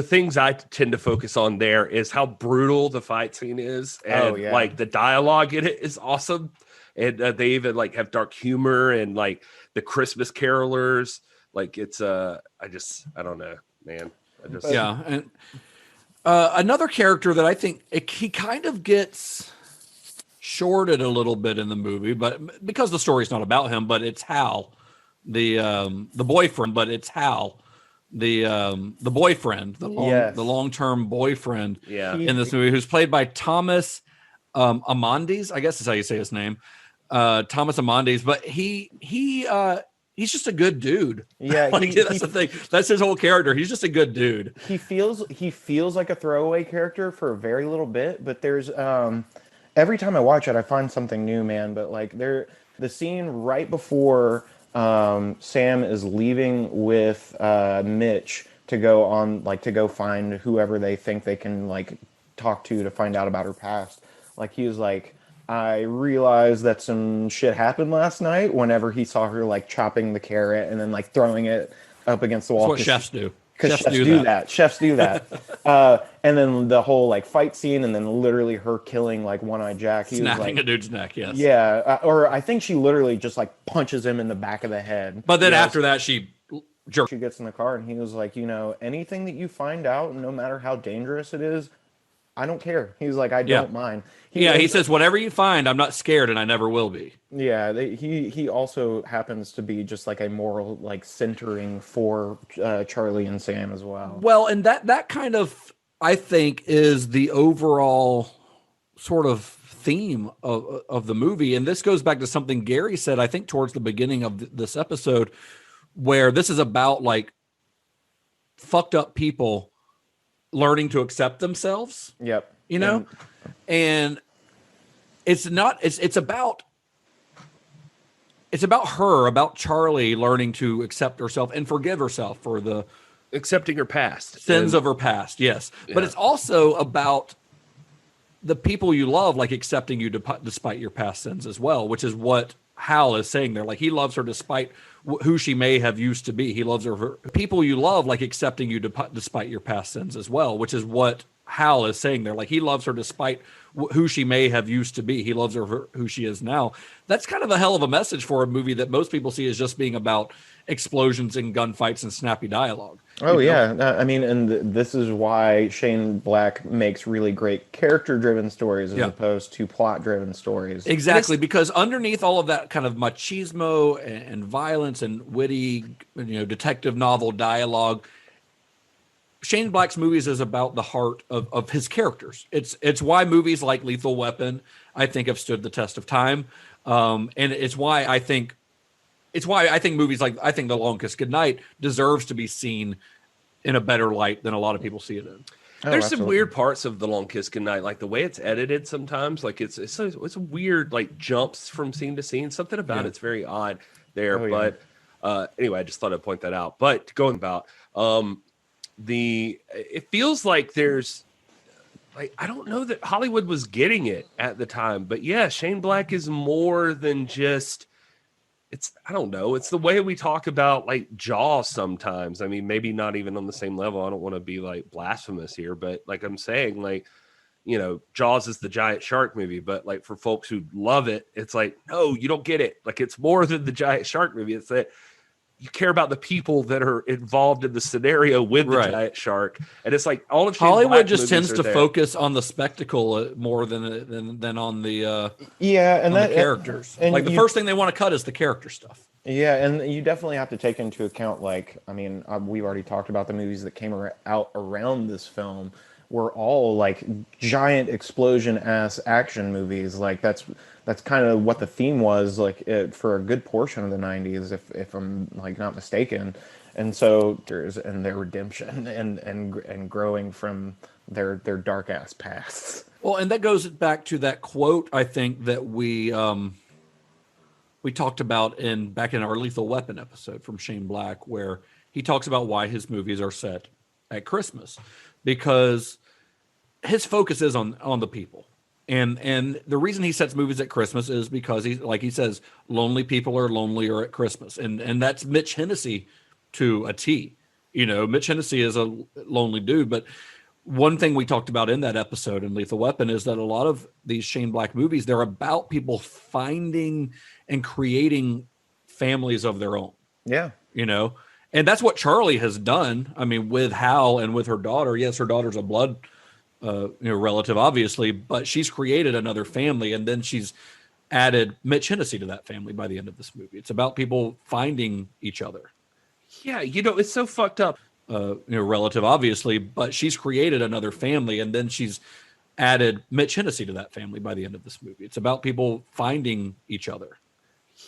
things I tend to focus on there is how brutal the fight scene is, and like the dialogue in it is awesome. And they even like have dark humor and like the Christmas carolers. Like it's I don't know, man. And another character that I think he kind of gets shorted a little bit in the movie, but because the story's not about him, but it's Hal, the boyfriend. But it's Hal, the boyfriend, the long-term boyfriend in this movie, who's played by Thomas Amandes, I guess is how you say his name. Thomas Amandes, but he's just a good dude. Yeah, that's the thing. That's his whole character. He's just a good dude. He feels like a throwaway character for a very little bit, but there's every time I watch it, I find something new, man. But like the scene right before Sam is leaving with Mitch to go find whoever they think they can like talk to find out about her past. Like he was like, I realized that some shit happened last night whenever he saw her like chopping the carrot and then like throwing it up against the wall. That's what chefs do. Because chefs do that. Chefs do that. And then the whole like fight scene, and then literally her killing like One-Eyed Jack. Snapping a dude's neck, yes. Yeah, or I think she literally just like punches him in the back of the head. But then after that, she gets in the car, and he was like, anything that you find out, no matter how dangerous it is, I don't care. He was like, I don't mind. He says, whatever you find, I'm not scared, and I never will be. Yeah, he also happens to be just like a moral like centering for Charlie and Sam as well. Well, and that kind of, I think, is the overall sort of theme of the movie. And this goes back to something Gary said, I think, towards the beginning of this episode, where this is about like fucked up people learning to accept themselves. Yep. And it's about her, about Charlie learning to accept herself and forgive herself for the accepting her past sins of her past. Yes. Yeah. But it's also about the people you love, like accepting you despite your past sins as well, which is what Hal is saying there. Like he loves her despite who she may have used to be. He loves her. People you love, like accepting you despite your past sins as well, which is what Hal is saying there. Like, he loves her despite who she may have used to be. He loves her for who she is now. That's kind of a hell of a message for a movie that most people see as just being about explosions and gunfights and snappy dialogue. Oh, yeah. I mean, and this is why Shane Black makes really great character-driven stories as opposed to plot-driven stories. Exactly, because underneath all of that kind of machismo and violence and witty, detective novel dialogue, Shane Black's movies is about the heart of his characters. It's why movies like Lethal Weapon, I think, have stood the test of time, and it's why I think movies like The Long Kiss Goodnight deserves to be seen in a better light than a lot of people see it in. There's some weird parts of The Long Kiss Goodnight, like the way it's edited sometimes. Like it's weird, like jumps from scene to scene. Something about it's very odd there. But anyway, I just thought I'd point that out. But going about it feels like there's, like, I don't know that Hollywood was getting it at the time, but yeah, Shane Black is more than just, I don't know. It's the way we talk about like Jaws sometimes. I mean, maybe not even on the same level. I don't want to be like blasphemous here, but like I'm saying, like, Jaws is the giant shark movie, but like for folks who love it, it's like, no, you don't get it. Like, it's more than the giant shark movie. It's that you care about the people that are involved in the scenario with the giant shark. And it's like all of Hollywood just tends to focus on the spectacle more than on the the characters. And like the first thing they want to cut is the character stuff. Yeah, and you definitely have to take into account, like, I mean, we've already talked about the movies that came out around this film were all like giant explosion-ass action movies. Like that's kind of what the theme was, like, for a good portion of the 90s, if I'm like not mistaken. And so and their redemption and growing from their dark ass pasts. Well, and that goes back to that quote, I think, that we talked about back in our Lethal Weapon episode from Shane Black, where he talks about why his movies are set at Christmas, because his focus is on the people. And the reason he sets movies at Christmas is because he says, lonely people are lonelier at Christmas. And that's Mitch Hennessy to a T. Mitch Hennessy is a lonely dude, but one thing we talked about in that episode in Lethal Weapon is that a lot of these Shane Black movies, they're about people finding and creating families of their own. Yeah. And that's what Charlie has done. I mean, with Hal and with her daughter. Yes, her daughter's a blood relative, obviously, but she's created another family, and then she's added Mitch Hennessy to that family by the end of this movie. It's about people finding each other. Yeah, it's so fucked up. Relative, obviously, but she's created another family, and then she's added Mitch Hennessy to that family by the end of this movie. It's about people finding each other.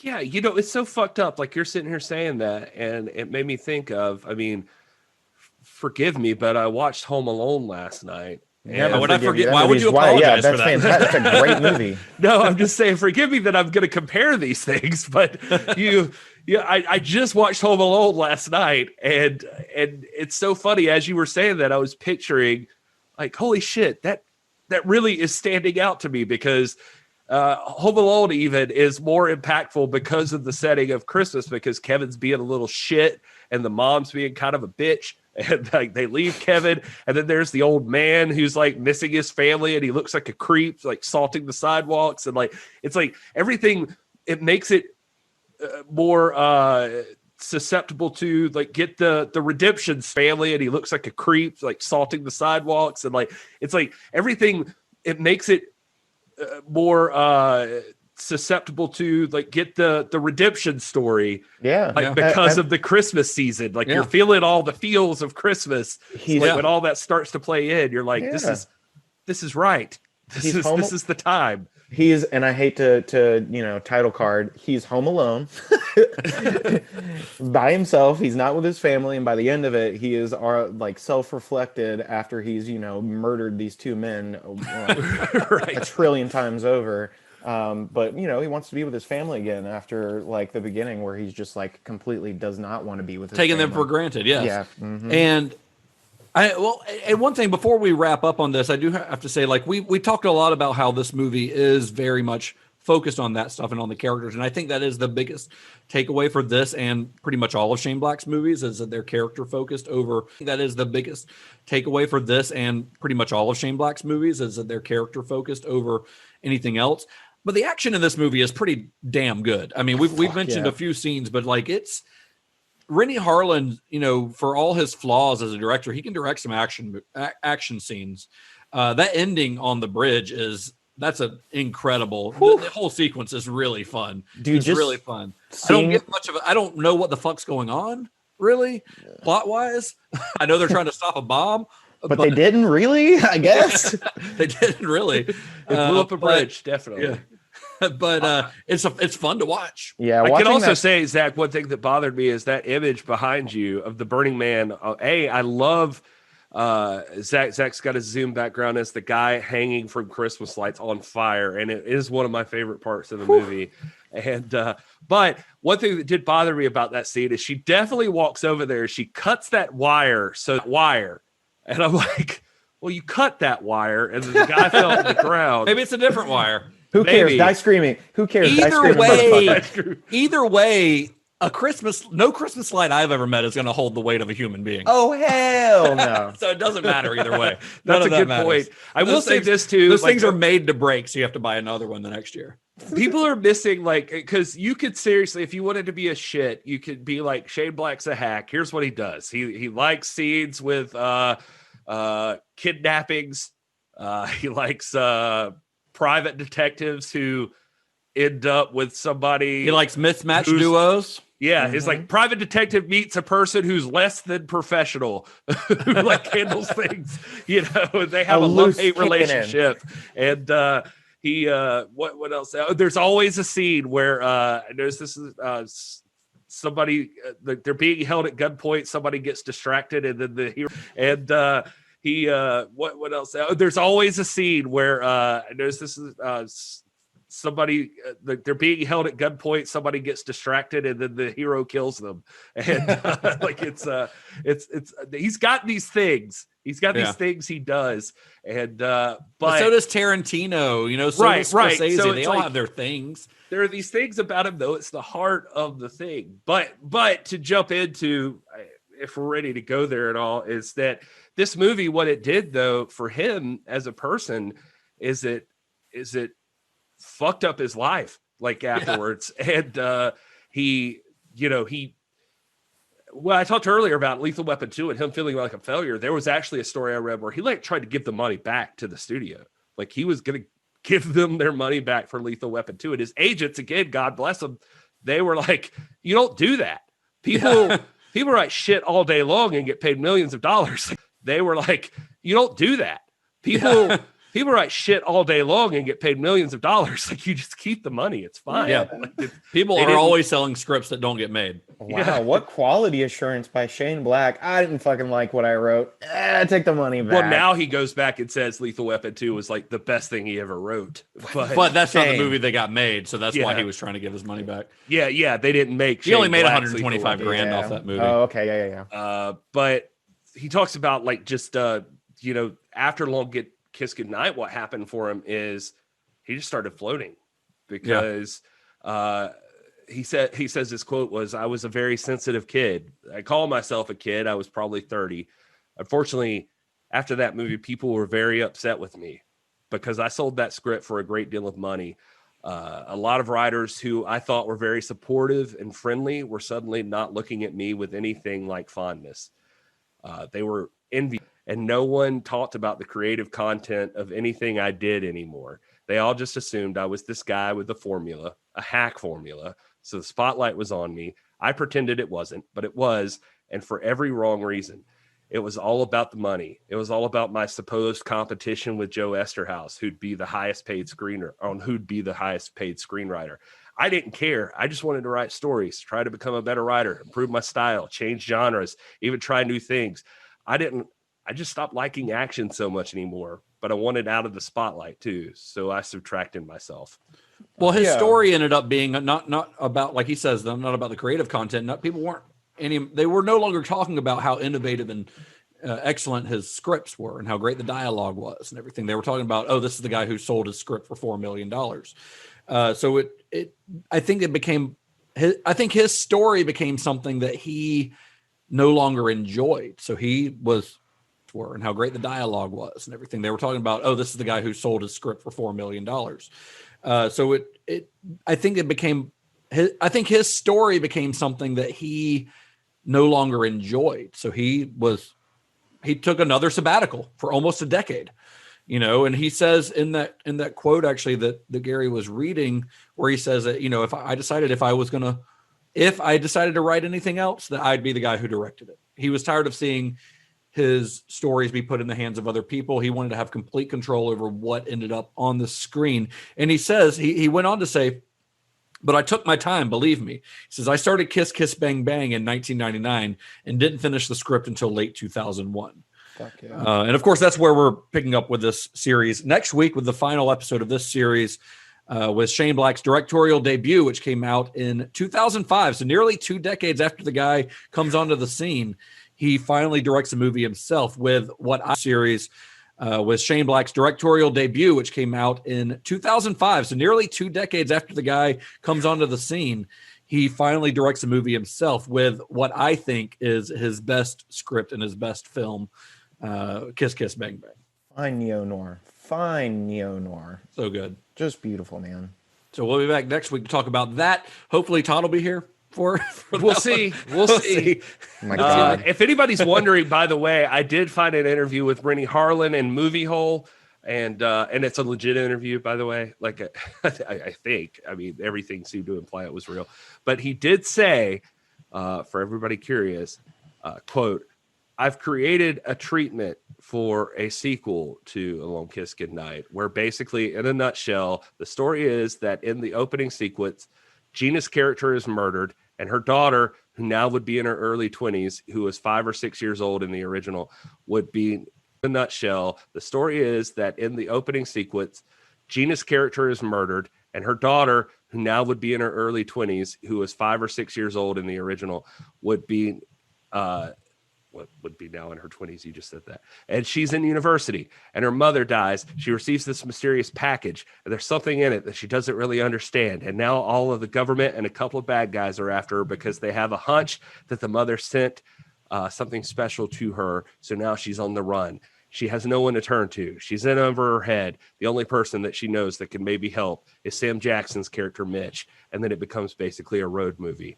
Yeah, it's so fucked up. Like, you're sitting here saying that, and it made me think of, I mean, forgive me, but I watched Home Alone last night. Yeah, would I forget? Why would you apologize for that? Fantastic. That's a great movie. No, I'm just saying, forgive me that I'm going to compare these things, but I just watched Home Alone last night, and it's so funny. As you were saying that, I was picturing, like, holy shit, that really is standing out to me, because Home Alone even is more impactful because of the setting of Christmas, because Kevin's being a little shit and the mom's being kind of a bitch. And like they leave Kevin, and then there's the old man who's like missing his family, and he looks like a creep, like salting the sidewalks, and like it's like everything. It makes it more susceptible to like get the redemption's family, and he looks like a creep, like salting the sidewalks, and like it's like everything. It makes it more susceptible to like get the redemption story, because of the Christmas season. Like you're feeling all the feels of Christmas. When all that starts to play in, you're like, this is right. This is the time. He's, and I hate to title card, he's home alone by himself. He's not with his family, and by the end of it, he is like self-reflected after he's murdered these two men a trillion times over. But he wants to be with his family again after like the beginning, where he's just like completely does not want to be with his taking family. them for granted. Yes. Yeah. Mm-hmm. And one thing before we wrap up on this, I do have to say, like we talked a lot about how this movie is very much focused on that stuff and on the characters. And I think that is the biggest takeaway for this and pretty much all of Shane Black's movies, is that they're character focused over. That is the biggest takeaway for this and pretty much all of Shane Black's movies, is that they're character focused over anything else. But the action in this movie is pretty damn good. I mean, we've mentioned a few scenes, but like, it's Renny Harlin, you know, for all his flaws as a director, he can direct some action scenes. That ending on the bridge that's an incredible. The whole sequence is really fun. Dude, it's really fun. I don't get much of it. I don't know what the fuck's going on, really, plot wise. I know they're trying to stop a bomb, but they didn't really, I guess. They didn't really. It blew up a bridge, definitely. Yeah. But it's fun to watch. Yeah, I can also say, Zach, one thing that bothered me is that image behind you of the Burning Man. I love Zach's got a Zoom background as the guy hanging from Christmas lights on fire, and it is one of my favorite parts of the movie. And but one thing that did bother me about that scene is she definitely walks over there, she cuts that wire, and I'm like, well, you cut that wire, and then the guy fell to the ground. Maybe it's a different wire. Who cares? Die screaming. Who cares? Either way, no Christmas light I've ever met is going to hold the weight of a human being. Oh, hell no. So it doesn't matter either way. That's a good point. I will say this too. Those things are made to break, so you have to buy another one the next year. People are missing, like, because you could seriously, if you wanted to be a shit, you could be like, Shane Black's a hack. Here's what he does. He likes scenes with kidnappings. He likes private detectives who end up with somebody. He likes mismatched duos. Yeah, it's like private detective meets a person who's less than professional, who like handles things. You know, they have a love-hate relationship. And what else? There's always a scene where somebody they're being held at gunpoint. Somebody gets distracted, and then the hero what else? There's always a scene where somebody they're being held at gunpoint, somebody gets distracted, and then the hero kills them. And like it's he's got these things. He's got these things he does. And but so does Tarantino, you know, so does Scorsese. So they all have their things. There are these things about him, though. It's the heart of the thing. But to jump into, if we're ready to go there at all, is that this movie, what it did though for him as a person, is it fucked up his life like afterwards. And I talked earlier about Lethal Weapon 2 and him feeling like a failure. There was actually a story I read where he tried to give the money back to the studio. Like he was going to give them their money back for Lethal Weapon 2. And his agents, again, God bless them, they were like, you don't do that. People write shit all day long and get paid millions of dollars. They were like, you don't do that. People write shit all day long and get paid millions of dollars. Like, you just keep the money. It's fine. Yeah. People are always selling scripts that don't get made. Wow. What quality assurance by Shane Black. I didn't fucking like what I wrote. Take the money back. Well, now he goes back and says Lethal Weapon 2 was like the best thing he ever wrote. But that's not the movie they got made. So that's why he was trying to give his money back. Yeah. They didn't make He only made 125 grand off that movie. Oh, okay. Yeah. But he talks about like just, after Long Kiss Goodnight, what happened for him is he just started floating because he says his quote was, "I was a very sensitive kid. I call myself a kid. I was probably 30. Unfortunately, after that movie, people were very upset with me because I sold that script for a great deal of money. A lot of writers who I thought were very supportive and friendly were suddenly not looking at me with anything like fondness. They were envious. And no one talked about the creative content of anything I did anymore. They all just assumed I was this guy with a formula, a hack formula. So the spotlight was on me. I pretended it wasn't, but it was, and for every wrong reason. It was all about the money. It was all about my supposed competition with Joe Esterhaus, who'd be the highest paid screenwriter. I didn't care. I just wanted to write stories, try to become a better writer, improve my style, change genres, even try new things. I just stopped liking action so much anymore, but I wanted out of the spotlight too. So I subtracted myself." Well, his story ended up being not about, like he says, not about the creative content. They were no longer talking about how innovative and excellent his scripts were and how great the dialogue was and everything. They were talking about, this is the guy who sold his script for $4 million. So I think his story became something that he no longer enjoyed. So he was and how great the dialogue was and everything. They were talking about, oh, this is the guy who sold his script for $4 million. So I think his story became something that he no longer enjoyed. So he took another sabbatical for almost a decade, and he says in that quote, actually, that Gary was reading, where he says that, if I decided to write anything else, that I'd be the guy who directed it. He was tired of seeing his stories be put in the hands of other people. He wanted to have complete control over what ended up on the screen. And he says, he went on to say, but I took my time, believe me. He says, I started Kiss Kiss Bang Bang in 1999 and didn't finish the script until late 2001. Fuck yeah. And of course, that's where we're picking up with this series next week with the final episode of this series, with Shane Black's directorial debut, which came out in 2005. So nearly 2 decades after the guy comes onto the scene, he finally directs a movie himself with series with Shane Black's directorial debut, which came out in 2005. So nearly 2 decades after the guy comes onto the scene, he finally directs a movie himself with what I think is his best script and his best film, Kiss Kiss Bang Bang. Fine neo-noir. So good. Just beautiful, man. So we'll be back next week to talk about that. Hopefully Todd will be here. We'll see. We'll see. Oh my God. If anybody's wondering, by the way, I did find an interview with Renny Harlin and Movie Hole, and it's a legit interview, by the way. Like I think, everything seemed to imply it was real, but he did say, for everybody curious, quote, I've created a treatment for a sequel to A Long Kiss Goodnight, where basically, in a nutshell, the story is that in the opening sequence, Geena's character is murdered, and her daughter, who now would be in her early 20s, who was 5 or 6 years old in the original, would be, in a nutshell, the story is that in the opening sequence, Geena's character is murdered, and her daughter, who now would be in her early 20s, who was 5 or 6 years old in the original, would be what would be now in her 20s. You just said that. And she's in university, and her mother dies. She receives this mysterious package, and there's something in it that she doesn't really understand. And now all of the government and a couple of bad guys are after her because they have a hunch that the mother sent something special to her. So now she's on the run. She has no one to turn to. She's in over her head. The only person that she knows that can maybe help is Sam Jackson's character, Mitch. And then it becomes basically a road movie.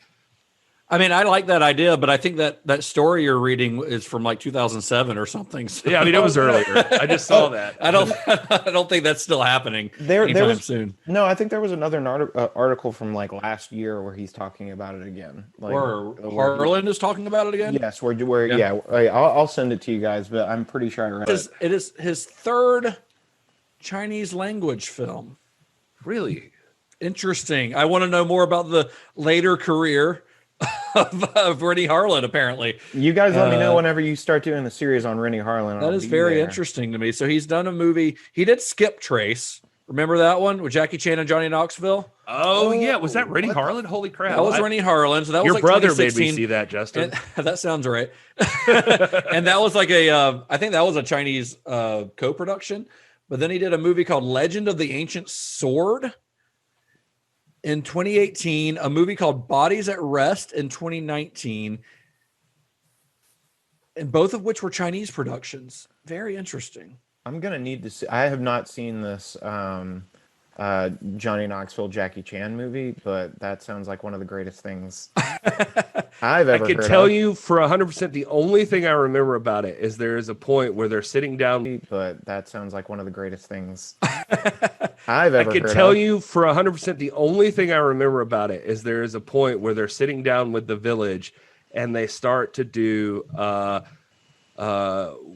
I like that idea, but I think that story you're reading is from like 2007 or something. So. Yeah, it was earlier. I just saw that. I don't think that's still happening there was soon. No, I think there was another article from like last year where he's talking about it again. Like, or Harlan is talking about it again? Yes, I'll send it to you guys, but I'm pretty sure I read it. It is his third Chinese language film. Really? Interesting. I want to know more about the later career of Renny Harlin, apparently. You guys let me know whenever you start doing the series on Renny Harlin. That is very interesting to me. So he's done a movie. He did Skip Trace. Remember that one with Jackie Chan and Johnny Knoxville? Oh yeah. Was that Renny Harlin? Holy crap. That was Renny Harlin. So that was your like brother made me see that, Justin. That sounds right. And that was like I think that was a Chinese co-production. But then he did a movie called Legend of the Ancient Sword in 2018, a movie called Bodies at Rest in 2019, and both of which were Chinese productions. Very interesting. I'm going to need to see. I have not seen this Johnny Knoxville, Jackie Chan movie, but that sounds like one of the greatest things I've ever heard. I can tell you for 100%, the only thing I remember about it is there is a point where they're sitting down. But that sounds like one of the greatest things I've ever heard. I can tell you for 100%, the only thing I remember about it is there is a point where they're sitting down with the village and they start to do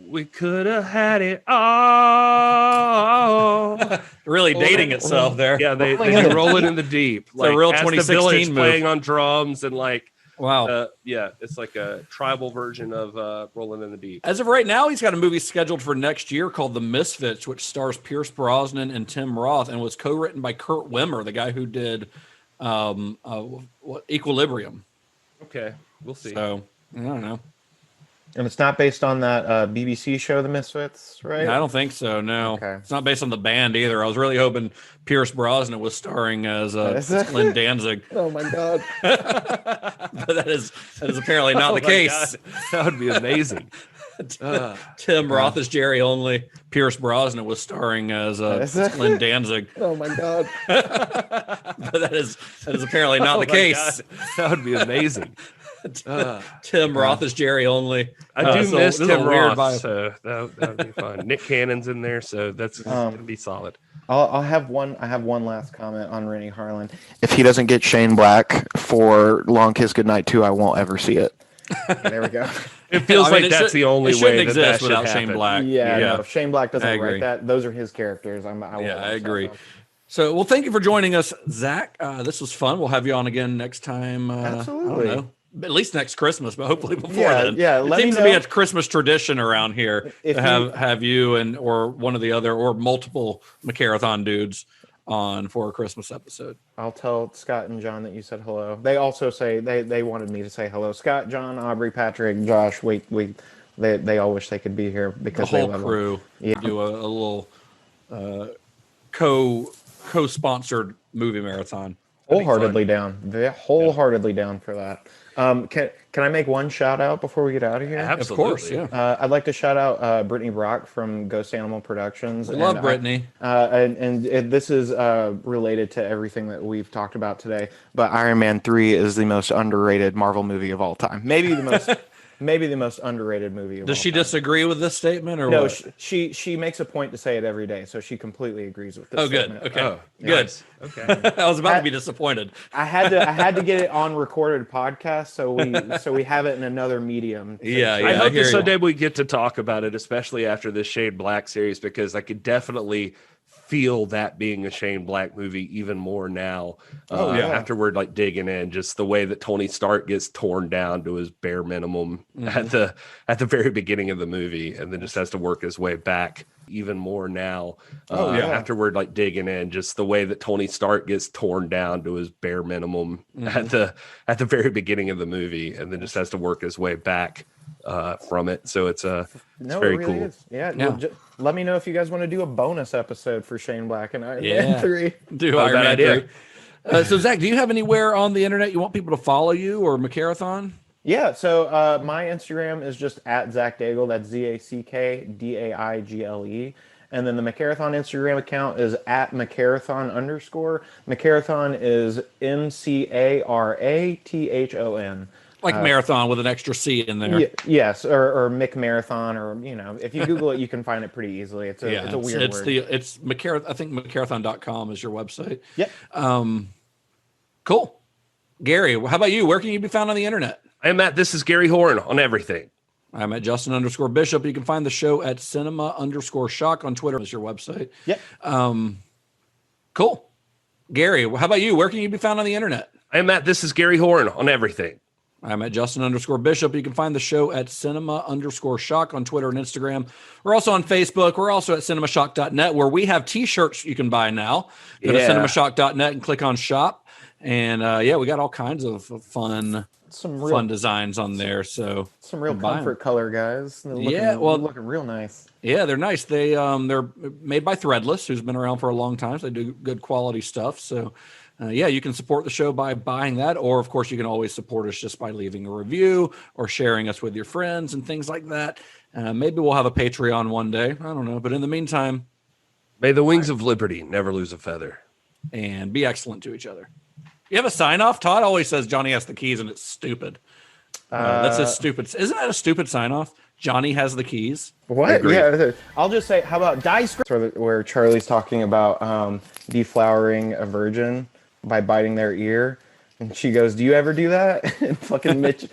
we could have had it all. Really dating itself there. Yeah, they roll it in the deep. It's a real 2016 move. Playing on drums and like, wow. Yeah, it's like a tribal version of Rolling in the Deep. As of right now, he's got a movie scheduled for next year called The Misfits, which stars Pierce Brosnan and Tim Roth and was co-written by Kurt Wimmer, the guy who did Equilibrium. Okay, we'll see. So, I don't know. And it's not based on that BBC show, The Misfits, right? I don't think so. No, Okay. It's not based on the band either. I was really hoping Pierce Brosnan was starring as Glenn Danzig. Oh my god! But that is apparently not the case. God. That would be amazing. Tim Roth is Jerry only. Pierce Brosnan was starring as Glenn Danzig. Oh my god! But that is apparently not the case. God. That would be amazing. Tim Roth is Jerry only. I do miss this is Tim a weird Roth, vibe. so that would be fun. Nick Cannon's in there, so that's gonna be solid. I'll have one. I have one last comment on Renny Harlin. If he doesn't get Shane Black for Long Kiss Goodnight 2, I won't ever see it. There we go. It feels I mean, like that's the only it way shouldn't that exist should without happen. Shane Black. Yeah, Yeah. no, if Shane Black I doesn't agree. write that, those are his characters. I agree. So, well, thank you for joining us, Zach. This was fun. We'll have you on again next time. Absolutely. I don't know. At least next Christmas, but hopefully before then. Yeah, it let me seems to be know. a Christmas tradition around here If to have you and or one of the other or multiple McCarathon dudes on for a Christmas episode. I'll tell Scott and John that you said hello. They also say they wanted me to say hello. Scott, John, Aubrey, Patrick, Josh. They all wish they could be here because The whole they love crew Yeah. do a little co-sponsored movie marathon. Wholeheartedly down. They're wholeheartedly down for that. Can I make one shout out before we get out of here? Absolutely. Of course, yeah. I'd like to shout out Brittany Brock from Ghost Animal Productions. We love Brittany. This is related to everything that we've talked about today. But Iron Man 3 is the most underrated Marvel movie of all time. Maybe the most. Maybe the most underrated movie of Does all she time. disagree with this statement or No, what? she makes a point to say it every day, so she completely agrees with this. Oh, good. statement. Okay. Oh, Good. nice. Okay. I was about to be disappointed. I had to get it on recorded podcast, so we have it in another medium. Yeah, I hope hear that you. someday we get to talk about it, especially after this Shane Black series, because I could definitely feel that being a Shane Black movie even more now. After we're like digging in, just the way that Tony Stark gets torn down to his bare minimum at the very beginning of the movie, and then just has to work his way back even more now. After we're like digging in, just the way that Tony Stark gets torn down to his bare minimum at the very beginning of the movie, and then just has to work his way back from it. So it's very it really cool. is. Yeah. Well, let me know if you guys want to do a bonus episode for Shane Black and Iron Man 3. Do Iron Man 3. So Zach, do you have anywhere on the internet you want people to follow you or McCarathon? Yeah, so my Instagram is just at Zack Daigle. That's ZackDaigle. And then the McCarathon Instagram account is at McCarathon_. McCarathon is MCARATHON. Like marathon with an extra C in there. Yes, or Mick Marathon, or if you Google it, you can find it pretty easily. It's a weird word. It's McCarathon. I think McCarathon.com is your website. Yep. Cool. Gary, how about you? Where can you be found on the internet? I'm at This Is Gary Horn on everything. I'm at Justin_Bishop. You can find the show at Cinema_Shock on Twitter. Is your website. Yep. Cool. Gary, how about you? Where can you be found on the internet? I'm at This Is Gary Horn on everything. I'm at Justin_Bishop. You can find the show at Cinema_Shock on Twitter and Instagram. We're also on Facebook. We're also at cinemashock.net, where we have t-shirts you can buy now. Go to cinemashock.net and click on shop. And we got all kinds of fun designs on there. So some real comfort color, guys. They're looking real nice. Yeah, they're nice. They're made by Threadless, who's been around for a long time. So they do good quality stuff. So you can support the show by buying that, or of course you can always support us just by leaving a review or sharing us with your friends and things like that. Maybe we'll have a Patreon one day. I don't know, but in the meantime, may the wings of liberty never lose a feather, and be excellent to each other. You have a sign off? Todd always says Johnny has the keys, and it's stupid. That's a stupid. Isn't that a stupid sign off? Johnny has the keys. What? Yeah, I'll just say, how about die script, where Charlie's talking about deflowering a virgin by biting their ear, and she goes, "Do you ever do that?" And fucking Mitch